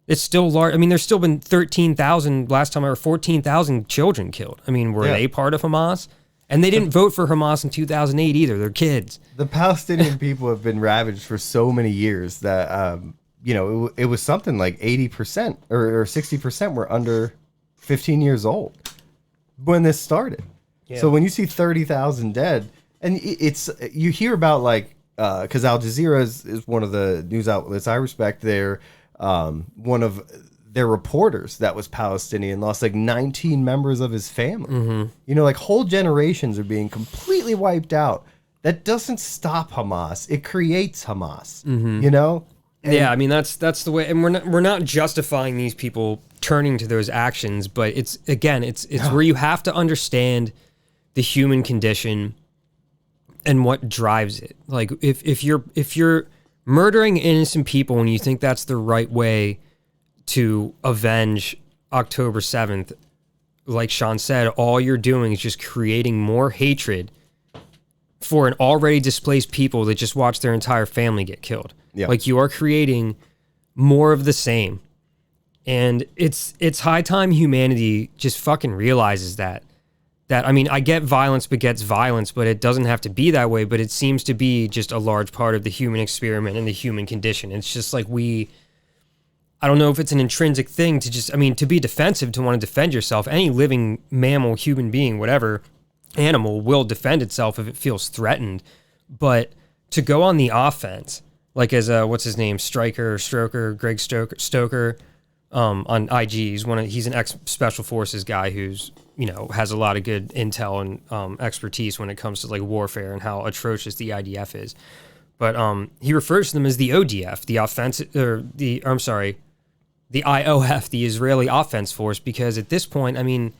it's still large. I mean, there's still been 13,000, last time I heard 14,000 children killed. I mean, were they part of Hamas? And they didn't vote for Hamas in 2008 either. They're kids. The Palestinian people have been ravaged for so many years that, it was something like 80% or 60% were under 15 years old when this started. Yeah. So when you see 30,000 dead, and you hear about like, because Al Jazeera is one of the news outlets I respect. They're one of their reporters that was Palestinian lost like 19 members of his family. Mm-hmm. Like whole generations are being completely wiped out. That doesn't stop Hamas. It creates Hamas. Mm-hmm. And yeah, I mean that's the way, and we're not justifying these people turning to those actions, but it's where you have to understand the human condition and what drives it. Like if you're murdering innocent people and you think that's the right way to avenge October 7th, like Sean said, all you're doing is just creating more hatred for an already displaced people that just watched their entire family get killed. Yeah. Like you are creating more of the same. And it's high time humanity just fucking realizes that I mean, I get violence begets violence, but it doesn't have to be that way. But it seems to be just a large part of the human experiment and the human condition. It's just like I don't know if it's an intrinsic thing to just, I mean, to be defensive, to want to defend yourself. Any living mammal, human being, whatever, animal will defend itself if it feels threatened. But to go on the offense, like as what's his name, Greg Stoker, on IG, he's an ex-special forces guy who's, you know, has a lot of good intel and expertise when it comes to like warfare and how atrocious the IDF is. But he refers to them as the ODF, the offensive, or the IOF, the Israeli Offense Force, because at this point, I mean,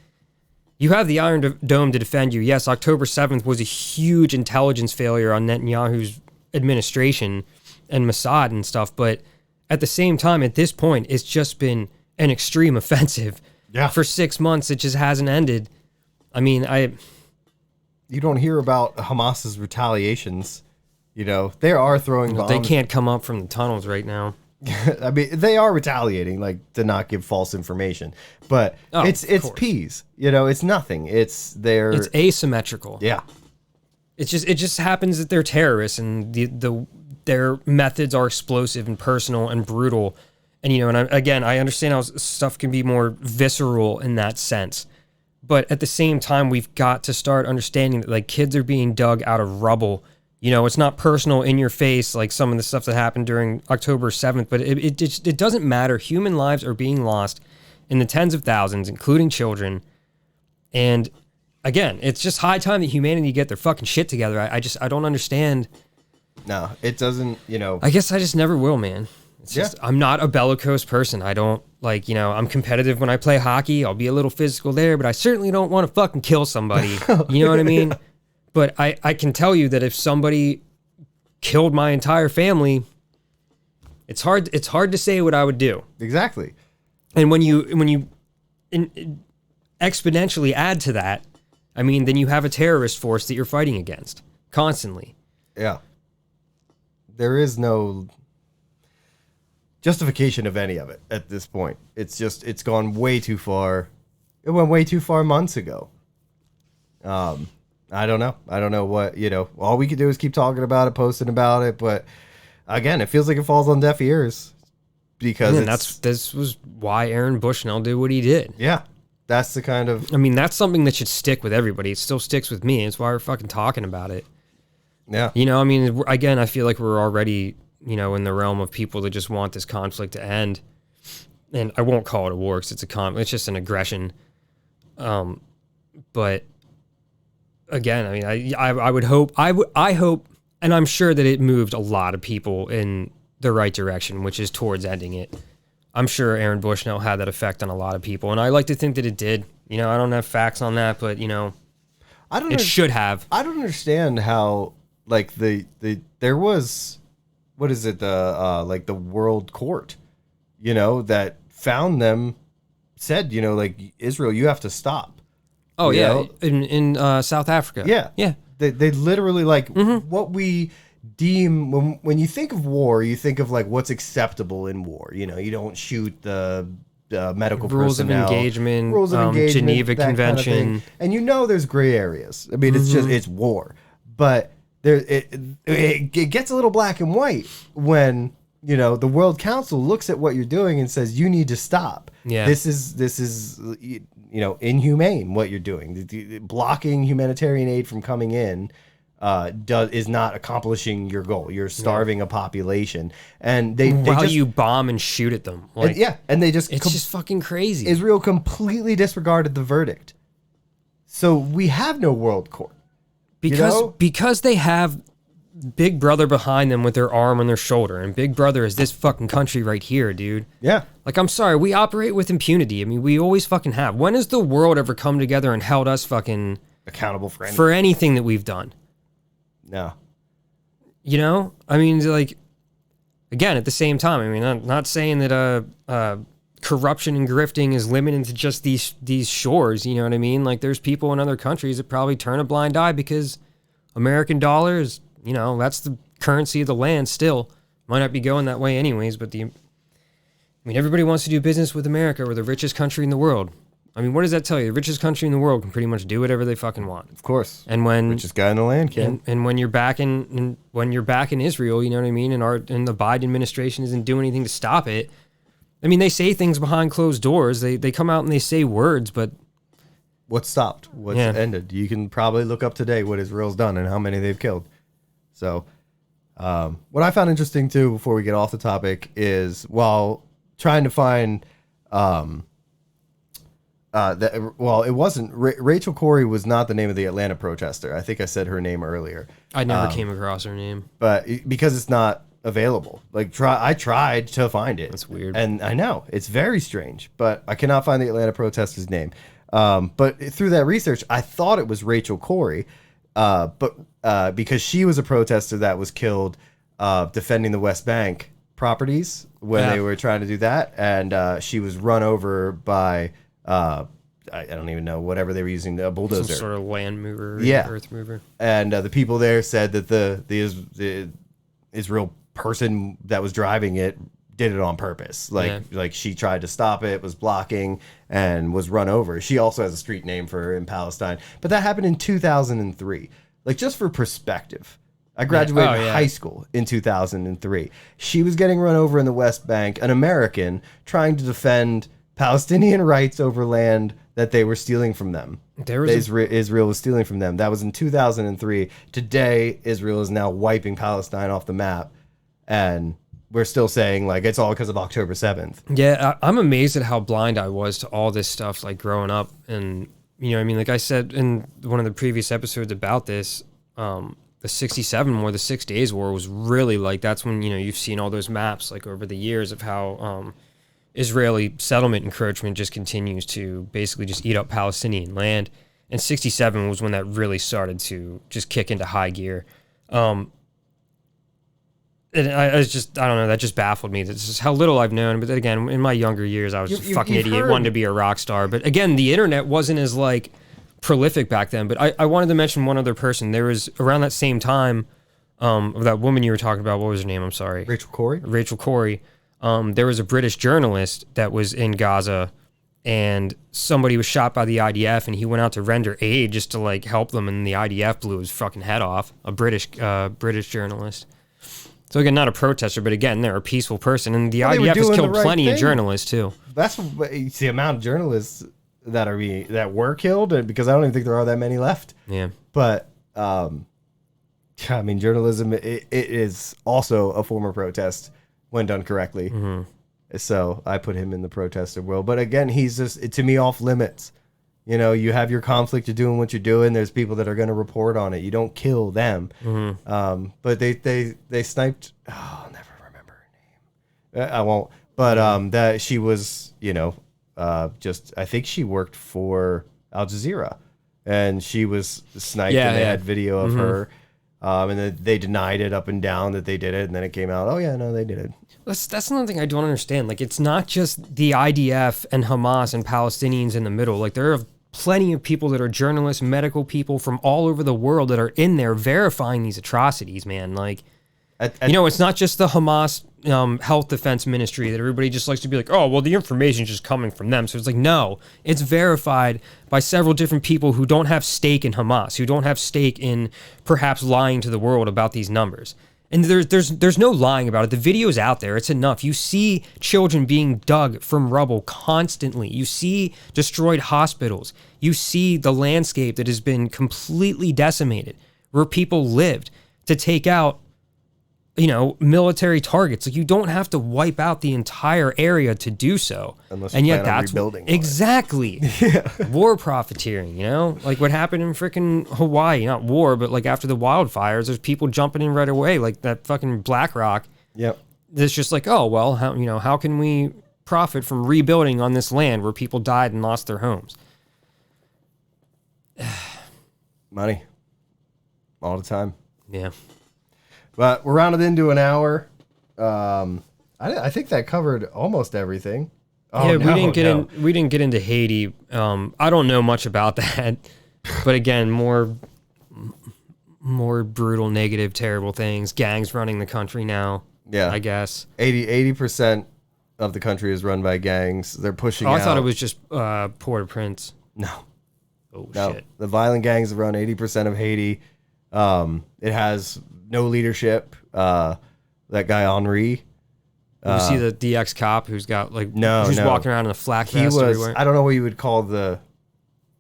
you have the Iron Dome to defend you. Yes, October 7th was a huge intelligence failure on Netanyahu's administration and Mossad and stuff, but at the same time, at this point, it's just been an extreme offensive. Yeah. For 6 months, it just hasn't ended. I mean, you don't hear about Hamas's retaliations. You know, they are throwing bombs. They can't come up from the tunnels right now. I mean, they are retaliating, like, to not give false information. But it's peas. You know, it's nothing. It's asymmetrical. Yeah. It just happens that they're terrorists and their methods are explosive and personal and brutal. And, you know, and I understand how stuff can be more visceral in that sense. But at the same time, we've got to start understanding that, like, kids are being dug out of rubble. You know, it's not personal in your face like some of the stuff that happened during October 7th, but it doesn't matter. Human lives are being lost in the tens of thousands, including children. And again, it's just high time that humanity get their fucking shit together. I don't understand. No, it doesn't, you know. I guess I just never will, man. It's just, I'm not a bellicose person. I don't, like, you know, I'm competitive when I play hockey. I'll be a little physical there, but I certainly don't want to fucking kill somebody. You know what I mean? But I can tell you that if somebody killed my entire family, it's hard to say what I would do. Exactly. And when you exponentially add to that, I mean, then you have a terrorist force that you're fighting against constantly. Yeah. There is no justification of any of it at this point. It's gone way too far. It went way too far months ago. I don't know what, you know, all we could do is keep talking about it, posting about it. But again, it feels like it falls on deaf ears because this was why Aaron Bushnell did what he did. Yeah. That's the kind of, I mean, that's something that should stick with everybody. It still sticks with me. It's why we're fucking talking about it. Yeah. You know, I mean, again, I feel like we're already, you know, in the realm of people that just want this conflict to end. And I won't call it a war because it's just an aggression. But again, I mean, I would hope, I hope, and I'm sure that it moved a lot of people in the right direction, which is towards ending it. I'm sure Aaron Bushnell had that effect on a lot of people, and I like to think that it did. You know, I don't have facts on that, but, you know, it should have. I don't understand how, like, there was, what is it, like, the World Court, you know, that found them, said, you know, like, Israel, you have to stop. Oh, yeah, in South Africa. Yeah. Yeah. They literally, like, what we deem, when you think of war, you think of, like, what's acceptable in war. You know, you don't shoot the medical rules personnel. Rules of engagement, Geneva Convention. Kind of and you know there's gray areas. I mean, it's war. But it gets a little black and white when, you know, the World Council looks at what you're doing and says, you need to stop. Yeah. This is you know, inhumane what you're doing. Blocking humanitarian aid from coming in is not accomplishing your goal. You're starving a population, and you bomb and shoot at them. Like, and they just it's just fucking crazy. Israel completely disregarded the verdict, so we have no world court because they have Big Brother behind them with their arm on their shoulder, and Big Brother is this fucking country right here, dude. Yeah. Like, I'm sorry, we operate with impunity. I mean, we always fucking have. When has the world ever come together and held us fucking accountable for anything that we've done? No. You know? I mean, like, again, at the same time, I mean, I'm not saying that corruption and grifting is limited to just these shores, you know what I mean? Like, there's people in other countries that probably turn a blind eye because American dollars, you know, that's the currency of the land still. Might not be going that way anyways, but everybody wants to do business with America. We're the richest country in the world. I mean, what does that tell you? The richest country in the world can pretty much do whatever they fucking want. Of course. And when richest guy in the land can. And when you're back in Israel, you know what I mean, and the Biden administration isn't doing anything to stop it, I mean, they say things behind closed doors. They come out and they say words, but what stopped? What's ended? You can probably look up today what Israel's done and how many they've killed. So, what I found interesting too, before we get off the topic, is while trying to find, it wasn't Rachel Corrie was not the name of the Atlanta protester. I think I said her name earlier. I never came across her name, but because it's not available. Like I tried to find it. That's weird. And I know it's very strange, but I cannot find the Atlanta protester's name. But through that research, I thought it was Rachel Corrie, but because she was a protester that was killed defending the West Bank properties when they were trying to do that, and she was run over by I don't even know, whatever they were using, a bulldozer, some sort of land mover, earth mover. And the people there said that the Israel person that was driving it did it on purpose. Like she tried to stop it, was blocking, and was run over. She also has a street name for her in Palestine. But that happened in 2003. Like, just for perspective, I graduated high school in 2003. She was getting run over in the West Bank, an American trying to defend Palestinian rights over land that they were stealing from them. Israel was stealing from them. That was in 2003. Today, Israel is now wiping Palestine off the map. And we're still saying, like, it's all because of October 7th. Yeah, I'm amazed at how blind I was to all this stuff, like, growing up. And, you know, I mean, like I said in one of the previous episodes about this, the 67 War, the 6 Days War was really, like, that's when, you know, you've seen all those maps, like, over the years of how Israeli settlement encroachment just continues to basically just eat up Palestinian land. And 67 was when that really started to just kick into high gear. And I don't know, that just baffled me. This is how little I've known. But then again, in my younger years, I was just a fucking idiot, wanted to be a rock star. But again, the internet wasn't as, like, prolific back then. But I wanted to mention one other person. There was, around that same time, of that woman you were talking about, what was her name? I'm sorry. Rachel Corrie? Rachel Corrie. There was a British journalist that was in Gaza, and somebody was shot by the IDF, and he went out to render aid just to, like, help them, and the IDF blew his fucking head off. A British journalist. So again, not a protester, but again, they're a peaceful person, and the IDF has killed plenty of journalists too. That's the amount of journalists that were killed, because I don't even think there are that many left. Yeah. But I mean, journalism it is also a form of protest when done correctly. Mm-hmm. So I put him in the protester world. But again, he's just, to me, off limits. You know, you have your conflict, you're doing what you're doing. There's people that are going to report on it. You don't kill them. Mm-hmm. But they sniped. Oh, I'll never remember her name. I won't. But that she was, you know, I think she worked for Al Jazeera, and she was sniped, and they had video of her. And then they denied it up and down that they did it, and then it came out, oh yeah, no, they did it. That's another thing I don't understand. Like, it's not just the IDF and Hamas and Palestinians in the middle. Like, there are plenty of people that are journalists, medical people from all over the world that are in there verifying these atrocities, man. Like, you know, it's not just the Hamas health defense ministry that everybody just likes to be like, oh, well, the information's just coming from them. So it's like, no, it's verified by several different people who don't have stake in Hamas, who don't have stake in perhaps lying to the world about these numbers. And there's no lying about it. The video's out there. It's enough. You see children being dug from rubble constantly. You see destroyed hospitals. You see the landscape that has been completely decimated, where people lived, to take out, you know, military targets. Like, you don't have to wipe out the entire area to do so. Unless and you yet plan on that's rebuilding exactly war profiteering, you know? Like what happened in freaking Hawaii, not war, but like after the wildfires, there's people jumping in right away, like that fucking BlackRock. Yep. It's just like, oh, well, how can we profit from rebuilding on this land where people died and lost their homes? Money. All the time. Yeah. But we're rounded into an hour. I think that covered almost everything. Oh, yeah, we didn't get into Haiti. I don't know much about that, but again, more brutal, negative, terrible things. Gangs running the country now. Yeah, I guess 80% of the country is run by gangs. They're pushing. I thought it was just Port-au-Prince. No. Oh no. Shit. The violent gangs run 80% of Haiti. It has no leadership. That guy Henri, You see the DX cop who's got like who's walking around in a flak vest everywhere. I don't know what you would call the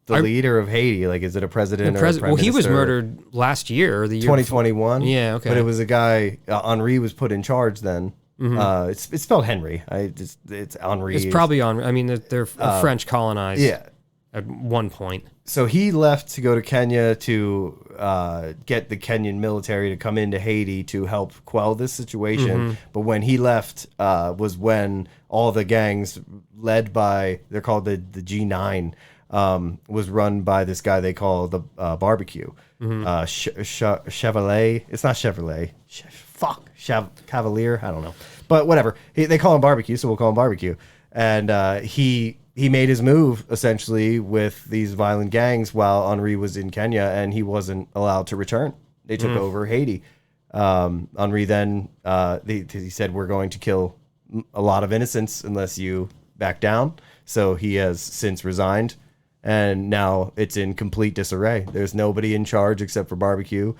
leader of Haiti. Like, is it a president or a prime minister? Well, he was murdered last year or the year 2021. Yeah, okay. But it was a guy. Henri was put in charge then. It's spelled Henry. It's Henri. It's probably Henri. I mean, they're French colonized. Yeah. At one point. So he left to go to Kenya to get the Kenyan military to come into Haiti to help quell this situation. But when he left was when all the gangs led by, they're called the G9, was run by this guy they call the Barbecue. Chevalier. It's not Chevrolet. Cavalier. I don't know. But whatever. They call him Barbecue, so we'll call him Barbecue. And he made his move essentially with these violent gangs while Henri was in Kenya, and he wasn't allowed to return. They took over Haiti. Henri then he said, "We're going to kill a lot of innocents unless you back down." So he has since resigned, and now it's in complete disarray. There's nobody in charge except for Barbecue.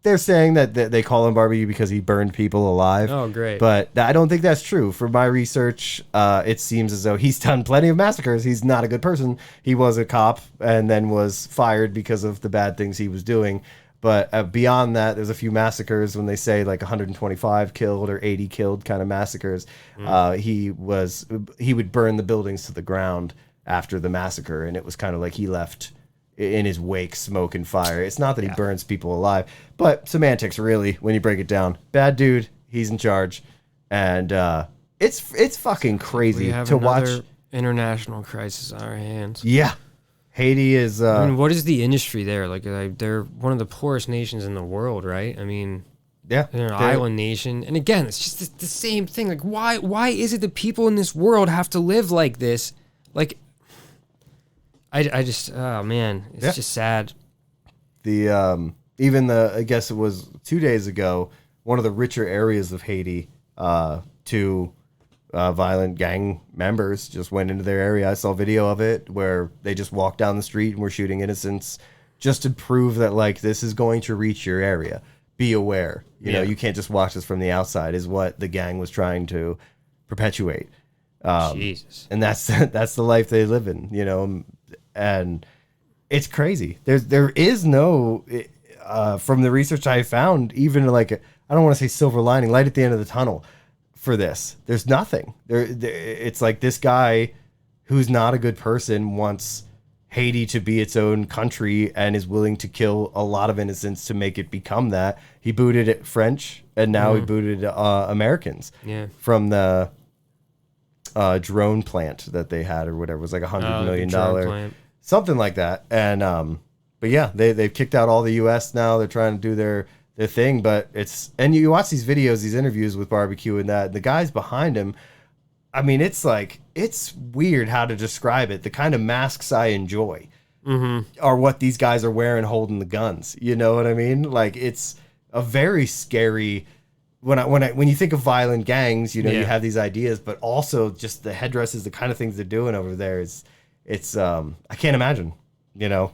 They're saying that they call him Barbecue because he burned people alive. Oh, great. But I don't think that's true. From my research, it seems as though he's done plenty of massacres. He's not a good person. He was a cop and then was fired because of the bad things he was doing. But beyond that, there's a few massacres when they say like 125 killed or 80 killed kind of massacres. He would burn the buildings to the ground after the massacre. And it was kind of like he left in his wake smoke and fire. It's not that he burns people alive, but semantics really, when you break it down. Bad dude, he's in charge, and it's fucking crazy to watch. International crisis on our hands. Yeah, Haiti is. I mean, what is the industry there? Like, they're one of the poorest nations in the world, right? I mean, yeah, they're an island nation, and again, it's just the same thing. Like, why is it that people in this world have to live like this? Like, I just, oh man, it's just sad. I guess it was 2 days ago, one of the richer areas of Haiti, two violent gang members just went into their area. I saw video of it where they just walked down the street and were shooting innocents just to prove that, like, this is going to reach your area. Be aware. You know, you can't just watch this from the outside, is what the gang was trying to perpetuate. Jesus. And that's the life they live in, you know. And it's crazy. There is no, from the research I found, even like I don't want to say silver lining, light at the end of the tunnel for this. There's nothing. It's like this guy who's not a good person wants Haiti to be its own country and is willing to kill a lot of innocents to make it become that. He booted it French, and now he booted Americans from the drone plant that they had or whatever. It was like $100 million. Something like that. And but yeah, they've kicked out all the US now. They're trying to do their thing, but and you watch these videos, these interviews with Barbecue and that, the guys behind him, I mean, it's like, it's weird how to describe it. The kind of masks I enjoy are what these guys are wearing holding the guns. You know what I mean? Like, it's a very scary, when you think of violent gangs, you know, you have these ideas, but also just the headdresses, the kind of things they're doing over there it's I can't imagine, you know.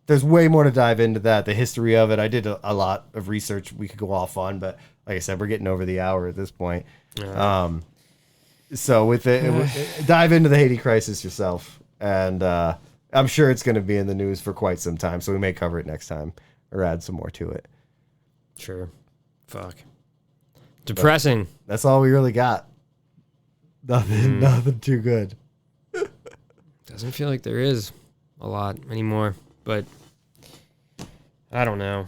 There's way more to dive into that, the history of it. I did a lot of research we could go off on, but like I said, we're getting over the hour at this point. So with it, dive into the Haiti crisis yourself, and I'm sure it's going to be in the news for quite some time, so we may cover it next time or add some more to it. Sure. Fuck. Depressing. But that's all we really got. Nothing too good. Doesn't feel like there is a lot anymore, but I don't know.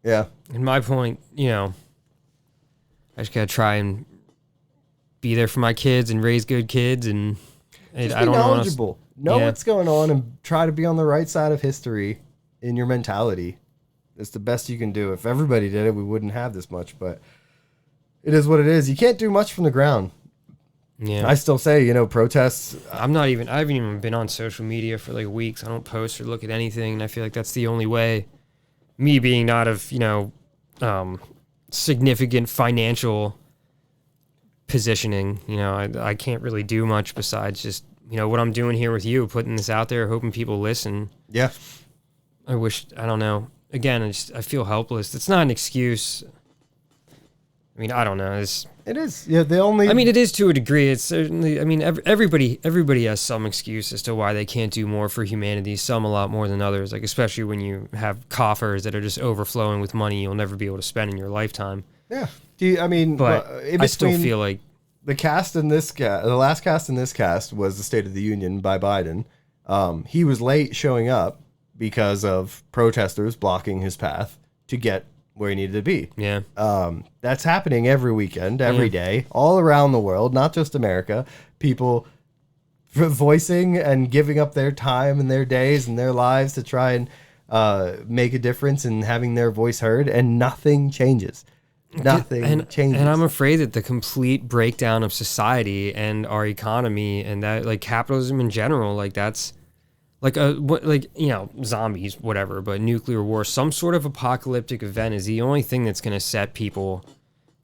Yeah. And my point, you know, I just gotta try and be there for my kids and raise good kids, and just I don't knowledgeable. Know what's going on and try to be on the right side of history in your mentality. It's the best you can do. If everybody did it, we wouldn't have this much, but it is what it is. You can't do much from the ground. Yeah. I still say, you know, protests. I haven't even been on social media for like weeks. I don't post or look at anything, and I feel like that's the only way. Me being not of, you know, significant financial positioning, you know, I can't really do much besides just, you know, what I'm doing here with you, putting this out there, hoping people listen. Yeah. I don't know. Again, I feel helpless. It's not an excuse. I mean, I don't know. It is. Yeah, the only. I mean, it is to a degree. It's certainly. I mean, everybody has some excuse as to why they can't do more for humanity. Some a lot more than others. Like especially when you have coffers that are just overflowing with money you'll never be able to spend in your lifetime. Yeah. But I still feel like the cast in this the last cast in this cast was the State of the Union by Biden. He was late showing up because of protesters blocking his path to get where he needed to be. Yeah. That's happening every weekend, every day, all around the world, not just America. People voicing and giving up their time and their days and their lives to try and make a difference and having their voice heard, and nothing changes. Nothing changes. And I'm afraid that the complete breakdown of society and our economy and that, like, capitalism in general, like, that's like zombies, whatever, but nuclear war, some sort of apocalyptic event is the only thing that's going to set people,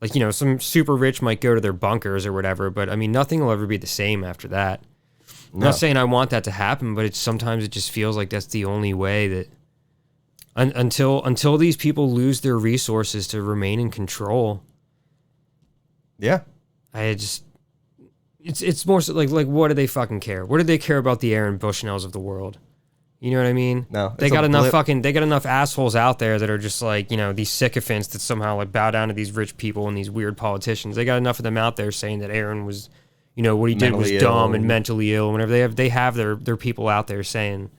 like, some super rich might go to their bunkers or whatever, but I mean, nothing will ever be the same after that. I'm not saying I want that to happen, but sometimes it just feels like that's the only way that until these people lose their resources to remain in control. Yeah. It's more so like what do they fucking care? What do they care about the Aaron Bushnells of the world? You know what I mean? No. They got enough assholes out there that are just like, these sycophants that somehow like bow down to these rich people and these weird politicians. They got enough of them out there saying that Aaron was, what he did was dumb and mentally ill. Whenever they have their people out there saying,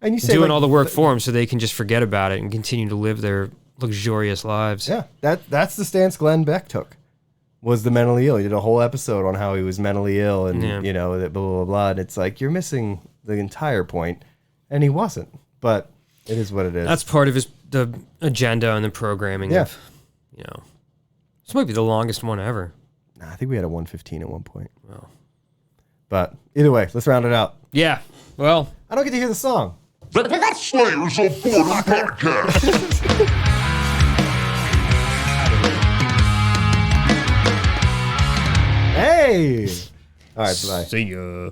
and you say doing all the work for them so they can just forget about it and continue to live their luxurious lives. Yeah, that's the stance Glenn Beck took. Was the mentally ill. He did a whole episode on how he was mentally ill and, that blah, blah, blah. And it's like, you're missing the entire point. And he wasn't. But it is what it is. That's part of the agenda and the programming. Yeah. This might be the longest one ever. Nah, I think we had a 115 at one point. Well. But either way, let's round it out. Yeah. Well. I don't get to hear the song. Slayers of Boredom Podcast. Hey! All right, bye. See ya.